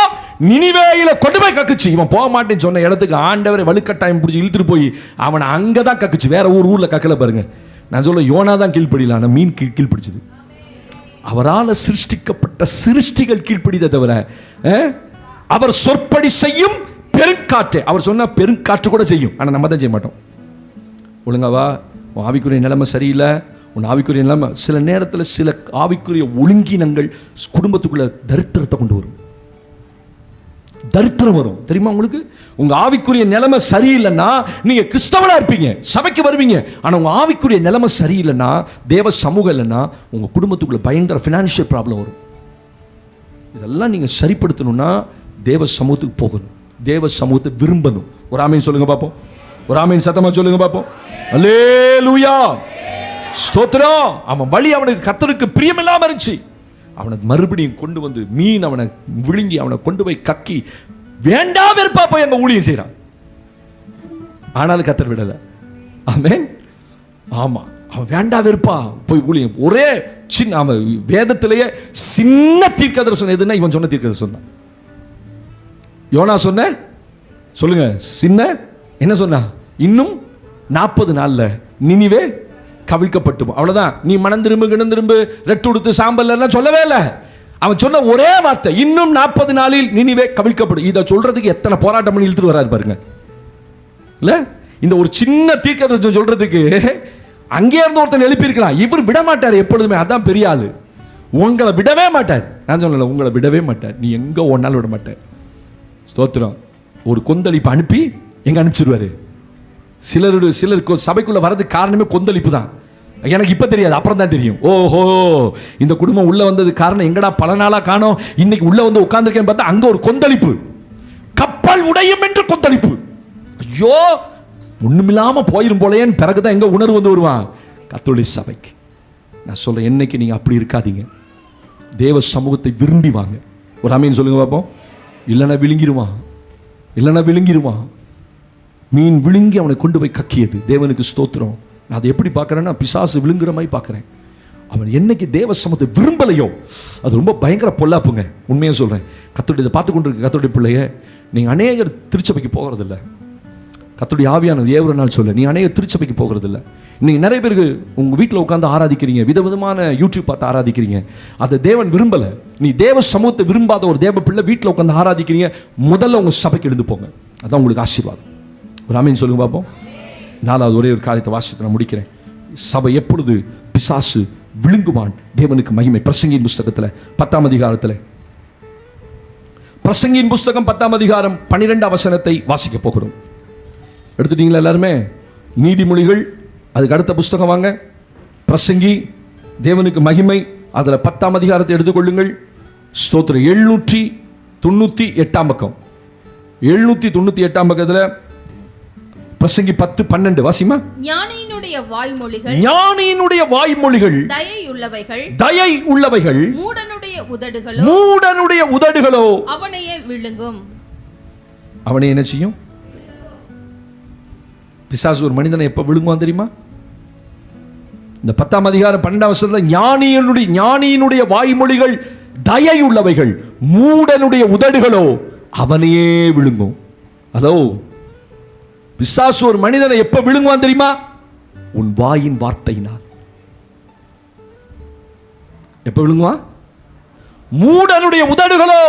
நினிவேயில கொண்டு போய் கக்குச்சு. இவன் போக மாட்டேன்னு சொன்ன இடத்துக்கு ஆண்டவரை வலுக்கட்டாயம் பிடிச்சி இழுத்துட்டு போய் அவனை அங்கதான் கக்குச்சு, வேற ஊர்ல கக்கல. பாருங்க, நான் சொல்ல, யோனா தான் கீழ்ப்படியல, ஆனா மீன் கீழ்ப்பிடிச்சது. அவரால் சிருஷ்டிக்கப்பட்ட சிருஷ்டிகள் கீழ்ப்படித தவிர, அவர் சொற்படி செய்யும் பெருங்காற்று, அவர் சொன்ன பெருங்காற்று கூட செய்யும், ஆனா நம்ம தான் செய்ய மாட்டோம். ஒழுங்காவா? உன் ஆவிக்குரிய நிலைமை சரியில்லை, உன் ஆவிக்குரிய நிலைமை. சில நேரத்தில் சில ஆவிக்குரிய ஒழுங்கினங்கள் குடும்பத்துக்குள்ள தரித்திரத்தை கொண்டு வரும், தரித்திரம் வரும். தெரியுமா உங்களுக்கு? உங்க ஆவிக்குரிய நிலைமை சரியில்லைன்னா நீங்க கிறிஸ்தவனா இருப்பீங்க, சபைக்கு வருவீங்க, ஆனா உங்க ஆவிக்குரிய நிலைமை சரியில்லைன்னா, தேவ சமூகம் இல்லைன்னா, உங்க குடும்பத்துக்குள்ள பயங்கர ஃபினான்ஷியல் ப்ராப்ளம் வரும். இதெல்லாம் நீங்க சரிப்படுத்தணும்னா தேவ சமூகத்துக்கு போகணும், தேவ சமூகத்தை விரும்பணும். ஒரு ஆமீன் சொல்லுங்க பாப்போம், ஒரு ஆமீன் சத்தமா சொல்லுங்க பாப்போம். அல்லேலூயா, ஸ்தோத்திரம். அவன் வழி அவனுக்கு கர்த்தருக்கு பிரியமில்லாம இருந்துச்சு. அவனை மறுபடியும் கொண்டு வந்து மீன் அவனை விழுங்கி அவனை கொண்டு போய் கக்கி வேண்டா வெறுப்பா போய் அங்க ஊழியம் செய்யறான். ஆனாலும் கர்த்தர் விடல. ஆமென். ஆமா, அவன் வேண்டா வெறுப்பா போய் ஊழியம். ஒரே சின்ன, அவன் வேதத்திலேயே சின்ன தீர்க்கதரிசனம் எதுன்னா இவன் சொன்ன தீர்க்கதரிசனம் தான். யோனா சொன்ன, சொல்லுங்க, சின்ன என்ன சொன்னா? இன்னும் 40 நாள்ல நினிவே கவிழ்க்கப்பட்டு. அவ்வளவுதான். நீ மனம் திரும்பு, கிணம் திரும்பு, ரெட்டு உடுத்து, சாம்பல் எல்லாம் சொல்லவே இல்லை. அவன் சொன்ன ஒரே வார்த்தை, இன்னும் 40 நாளில் நினிவே கவிழ்க்கப்படும். இதை சொல்றதுக்கு எத்தனை போராட்டம் பண்ணி இழுத்துட்டு வராரு பாருங்க. இல்ல, இந்த ஒரு சின்ன தீர்க்கதரிசனம் சொல்றதுக்கு அங்கே இருந்து ஒருத்தன் எழுப்பியிருக்கலாம். இவர் விட மாட்டார் எப்பொழுதுமே, அதான் பெரிய ஆளு. உங்களை விடவே மாட்டார். நான் சொல்லல, உங்களை விடவே மாட்டார். நீ எங்க ஒன்னாலும் விட மாட்டார். ஸ்தோத்திரம். ஒரு கொந்தளிப்பு அனுப்பி எங்க அனுப்பிச்சிருவாரு. சிலர் சபைக்குள்ள வர்றதுக்கு காரணமே கொந்தளிப்பு தான். எனக்கு இப்ப தெரியாது, அப்புறம் தான் தெரியும். ஓஹோ, இந்த குடும்பம் உள்ள வந்தது காரணம் எங்கடா பல நாளா காணோம், இன்னைக்கு உள்ள வந்து உட்கார்ந்துருக்கேன்னு பார்த்தா அங்க ஒரு கொந்தளிப்பு, கப்பல் உடையும் என்று கொந்தளிப்பு. ஐயோ, ஒண்ணுமில்லாம போயிரும் போலேன்னு பிறகுதான் எங்க உணர்வு வந்து வருவான் கர்த்தருடைய சபைக்கு. நான் சொல்றேன், என்னைக்கு நீங்க அப்படி இருக்காதீங்க. தேவ சமூகத்தை விரும்பி வாங்க. ஒரு ஆமீன் சொல்லுங்க பாப்போம். இல்லைன்னா விழுங்கிருவான், இல்லைன்னா விழுங்கிருவான். மீன் விழுங்கி அவனை கொண்டு போய் கக்கியது. தேவனுக்கு ஸ்தோத்திரம். நான் அதை எப்படி பார்க்குறேன்னா, பிசாசு விழுங்குற மாதிரி பார்க்குறேன். அவன் என்னைக்கு தேவ சமூகத்தை விரும்பலையோ அது ரொம்ப பயங்கர பொல்லாப்புங்க. உண்மையாக சொல்கிறேன். கர்த்தருடைய இதை பார்த்து கொண்டு இருக்க கர்த்தருடைய பிள்ளைய, நீங்கள் அநேகர் திருச்சபைக்கு போகிறதில்ல. கர்த்தருடைய ஆவியானவர் ஏவர நாள் சொல்ல, நீ அநேக திருச்சபைக்கு போகிறது இல்லை. இன்னைக்கு நிறைய பேருக்கு உங்கள் வீட்டில் உட்காந்து ஆராதிக்கிறீங்க, விதவிதமான யூடியூப் பார்த்து ஆராதிக்கிறீங்க. அதை தேவன் விரும்பலை. நீ தேவ சமூகத்தை விரும்பாத ஒரு தேவ பிள்ளை வீட்டில் உட்காந்து ஆராதிக்கிறீங்க. முதல்ல உங்கள் சபைக்கு எழுந்து போங்க, அதான் உங்களுக்கு ஆசீர்வாதம். ஒரு ஆமீன் சொல்லுங்க பார்ப்போம். 4வது ஒரே ஒரு காரியத்தை வாசித்து நான் முடிக்கிறேன். சபை எப்பொழுது பிசாசு விழுங்குவான், தேவனுக்கு மகிமை. பிரசங்கியின் புஸ்தகத்தில் 10ஆம் அதிகாரத்தில், பிரசங்கியின் புஸ்தகம் 10ஆம் அதிகாரம் 12ஆம் வசனத்தை வாசிக்க போகிறோம். எடுத்துட்டீங்களா எல்லாருமே? நீதிமொழிகள் அதுக்கு அடுத்த புஸ்தகம் வாங்க, பிரசங்கி, தேவனுக்கு மகிமை, அதில் 10ஆம் அதிகாரத்தை எடுத்துக்கொள்ளுங்கள். ஸ்தோத்திரம். 798ஆம் பக்கம், 798ஆம் பக்கத்தில் பிரசங்கி 10:12 வாசிமா. ஞானியினுடைய வாய்மொழிகள், ஞானியினுடைய வாய்மொழிகள் தயை உள்ளவைகள், மூடனுடைய உதடுகளோ அவனையே விழுங்கும். அவனை என்ன செய்யும்? பிசாசு ஒரு மனிதனை எப்ப விழுங்குவான் தெரியுமா? இந்த 10ஆம் அதிகாரம் 12ஆம் வசனத்தில் ஞானியினுடைய வாய்மொழிகள் தயை உள்ளவைகள், மூடனுடைய உதடுகளோ அவனையே விழுங்கும். அதோ பிசாசு ஒரு மனிதனை எப்ப விழுங்குவான் தெரியுமா? உன் வாயின் வார்த்தையினால். எப்ப விழுங்குவான்? மூடனுடைய உதடுகளோ,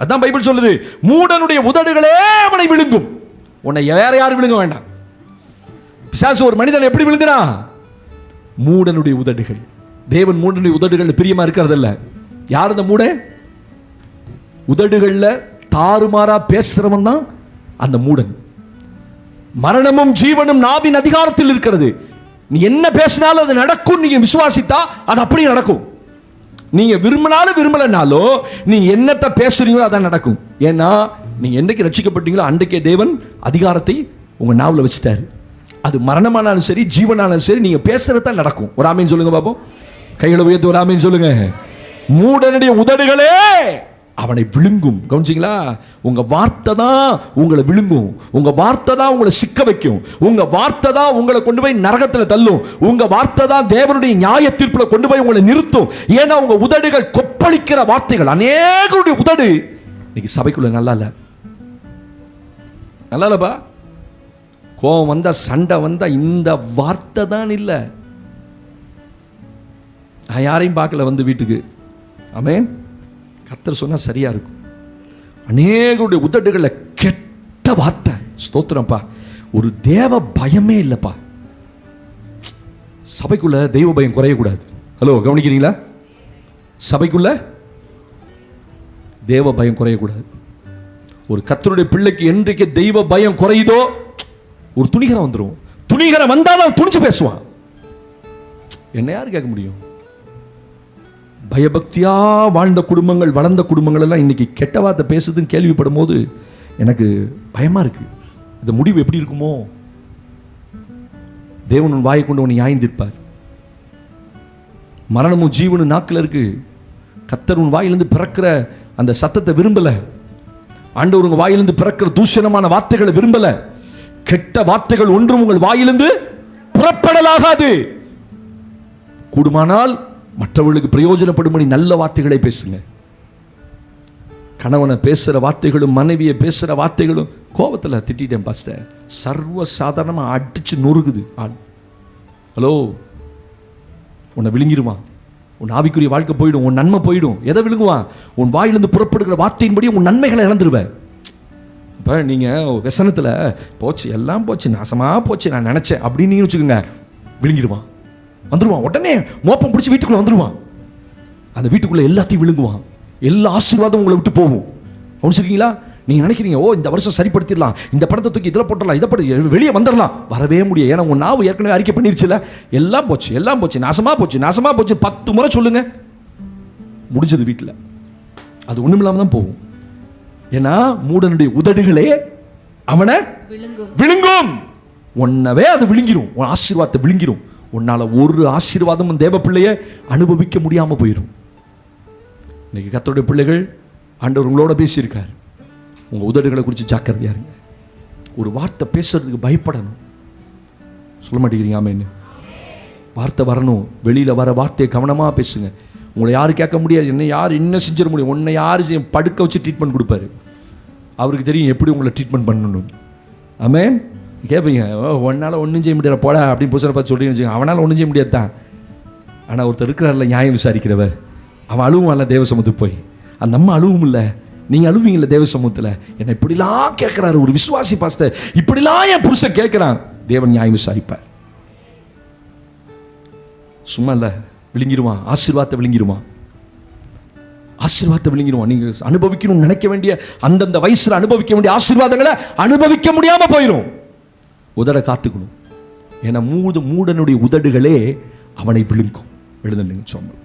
அதான் பைபிள் சொல்லுது, மூடனுடைய உதடுகளே அவனை விழுங்கும். உன்னை வேற யாரும் விழுங்க வேண்டாம். பிசாசு ஒரு மனிதன் எப்படி விழுங்குனா? மூடனுடைய உதடுகள். தேவன் மூடனுடைய உதடுகள் பிரியமா இருக்கிறதில்ல. யார் அந்த மூட? உதடுகள்ல தாறுமாறா பேசுறவன் தான் அந்த மூடன். மரணமும் ஜீவனும் நாவின் அதிகாரத்தில் இருக்கிறது. நீ என்ன பேசினாலும் அது நடக்கும். நீங்க விசுவாசித்தா அது அப்படியே நடக்கும். நீங்க விரும்பினாலும் விரும்பலனாலும் நீ என்னத்தை பேசுறீங்களோ அதான் நடக்கும். ஏன்னா நீங்க என்னைக்கு ரட்சிக்கப்பட்டீங்களோ அன்றைக்கே தேவன் அதிகாரத்தை உங்க நாவில் வச்சுட்டாரு. அது மரணமானாலும் சரி, ஜீவனாலும் சரி, நீங்க பேசுறதுதான் நடக்கும். ஒரு ஆமீன் சொல்லுங்க பாப்போம். கைகளை உயர்த்தி ஒரு ஆமீன் சொல்லுங்க. மூடனுடைய உதடுகளே அவனை விழுங்கும். கவனிச்சிங்களா? உங்க வார்த்தை தான் உங்களை விழுங்கும். உங்க வார்த்தை தான் உங்களை சிக்க வைக்கும். உங்க வார்த்தை தான் உங்களை கொண்டு போய் நரகத்தில் தள்ளும். உங்க வார்த்தை தான் தேவனுடைய நியாய தீர்ப்புல கொண்டு போய் உங்களை நிறுத்தும். ஏன்னா உங்க உதடுகள் கொப்பளிக்கிற வார்த்தைகள். அநேகருடைய உதடு இன்னைக்கு சபைக்குள்ள நல்லா இல்ல, நல்லா இல்லப்பா. கோபம் வந்தா, சண்டை வந்தா இந்த வார்த்தை தான் இல்லை. நான் யாரையும் பார்க்கல வந்து வீட்டுக்கு. ஆமென். கர்த்தர் சொன்னா சரியா இருக்கும். அநேகருடைய உதடுகளில் கெட்ட வார்த்தை. ஸ்தோத்திரம்ப்பா. ஒரு தேவ பயமே இல்லைப்பா. சபைக்குள்ள தெய்வ பயம் குறையக்கூடாது. ஹலோ, கவனிக்கிறீங்களா? சபைக்குள்ள தேவ பயம் குறையக்கூடாது. ஒரு கர்த்தருடைய பிள்ளைக்கு என்றைக்கு தெய்வ பயம் குறையுதோ ஒரு துணிகரம் வந்துடும். துணிகரம் வந்தாலும் துணிச்சு பேசுவான். என்ன யாரு கேட்க முடியும்? பயபக்தியா வாழ்ந்த குடும்பங்கள், வளர்ந்த குடும்பங்கள் எல்லாம் இன்னைக்கு கெட்ட வார்த்தை பேசுதுன்னு கேள்விப்படும் போது எனக்கு பயமா இருக்கு. இந்த முடிவு எப்படி இருக்குமோ? தேவன் உன் வாயை கொண்டு உன்னை நியாயந்திருப்பார். மரணமும் ஜீவனும் நாக்கில் இருக்கு. கர்த்தர் உன் வாயிலிருந்து பிறக்கிற அந்த சத்தத்தை விரும்பல. ஆண்டவர் உங்க வாயிலிருந்து பிறக்கிற தூஷணமான வார்த்தைகளை விரும்பல. கெட்ட வார்த்தைகள் ஒன்றும் உங்கள் வாயிலிருந்து புறப்படலாகாது. கூடுமானால் மற்றவர்களுக்கு பிரயோஜனப்படும்படி நல்ல வார்த்தைகளை பேசுங்க. கணவனை பேசுற வார்த்தைகளும் மனைவியை பேசுற வார்த்தைகளும், கோபத்தில் திட்டேன் பாஸ்டர், சர்வ சாதாரணமாக அடிச்சு நொறுக்குது ஆள். ஹலோ, உன்னை விழுங்கிடுவான். உன் ஆவிக்குரிய வாழ்க்கை போயிடும். உன் நன்மை போயிடும். எதை விழுங்குவான்? உன் வாயிலிருந்து புறப்படுகிற வார்த்தையின்படி உன் நன்மைகளை இழந்துருவேன். இப்போ நீங்கள் व्यसனத்தில் போச்சு, எல்லாம் போச்சு, நாசமாக போச்சு நான் நினச்சேன் அப்படின்னு நீங்கள் வச்சுக்கோங்க, விழுங்கிடுவான். வந்துடுவான். உடனே மோப்பம் பிடிச்சி வீட்டுக்குள்ளே வந்துடுவான். அந்த வீட்டுக்குள்ளே எல்லாத்தையும் விழுங்குவான். எல்லா ஆசீர்வாதம் உங்களை விட்டு போகும். கவனிச்சிருக்கீங்களா? நீங்கள் நினைக்கிறீங்க, ஓ இந்த வருஷம் சரிப்படுத்திடலாம், இந்த பணத்தை தூக்கி இதில் போட்டுடலாம், இதை போட்டு வெளியே வந்துடலாம். வரவே முடியாது. ஏன்னா உன் நாவு ஏற்கனவே அறிக்கை பண்ணிருச்சுல, எல்லாம் போச்சு, எல்லாம் போச்சு, நாசமாக போச்சு, நாசமாக போச்சு 10 முறை சொல்லுங்க, முடிஞ்சது வீட்டில். அது ஒன்றும் இல்லாமல் தான் போகும். ஏன்னா மூடனுடைய உதடுகளே அவனை விழுங்கும். உன்னவே அது விழுங்கிரும். உன் ஆசீர்வாதத்தை விழுங்கிரும். உன்னால ஒரு ஆசீர்வாதமும் தேவ பிள்ளையை அனுபவிக்க முடியாம போயிடும். இன்னைக்கு கர்த்தருடைய பிள்ளைகள், ஆண்டவர் உங்களோட பேசியிருக்கார். உங்க உதடுகளை குறித்து ஜாக்கிரதையா இருங்க. ஒரு வார்த்தை பேசுறதுக்கு பயப்படணும். சொல்ல மாட்டேங்கிறீங்க ஆமென். வார்த்தை வரணும். வெளியில வர வார்த்தையை கவனமா பேசுங்க. உங்களை யாரும் கேட்க முடியாது. என்ன யார் என்ன செஞ்சிட முடியும்? உன்னை யார் படுக்க வச்சு ட்ரீட்மெண்ட் கொடுப்பாரு. அவருக்கு தெரியும் எப்படி உங்களை ட்ரீட்மெண்ட் பண்ணணும். ஆமென். கேட்பீங்க, உன்னால் ஒன்றும் செய்ய முடியாது போட அப்படின்னு புதுசாக பார்த்து சொல்லின்னு வச்சுக்கோங்க. அவனால் ஒன்றும் செய்ய முடியாது தான். ஆனால் ஒருத்தர் இருக்கிறார்ல நியாயம் விசாரிக்கிறவர், அவன் அழுவான்ல தேவ சமூகத்துக்கு போய். அந்த அம்மா அழுவும் இல்லை, நீங்கள் அழுவீங்கள தேவ சமூகத்தில். என்னை இப்படிலாம் கேட்குறாரு ஒரு விசுவாசி பாஸ்டர், இப்படிலாம் என் புருஷன் கேட்குறான். தேவன் நியாயம் விசாரிப்பார். சும்மா இல்லை, விழுங்கிடுவான், ஆசீர்வாதத்தை விழுங்கிடுவான், ஆசீர்வாதத்தை விழுங்கிடுவான். நீங்கள் அனுபவிக்கணும்னு நினைக்க வேண்டிய அந்தந்த வயசில் அனுபவிக்க வேண்டிய ஆசீர்வாதங்களை அனுபவிக்க முடியாமல் போயிடும். உதட காத்துக்கணும். ஏன்னா மூடனுடைய உதடுகளே அவனை விழுங்கும். எழுதுங்க சொன்னோம்.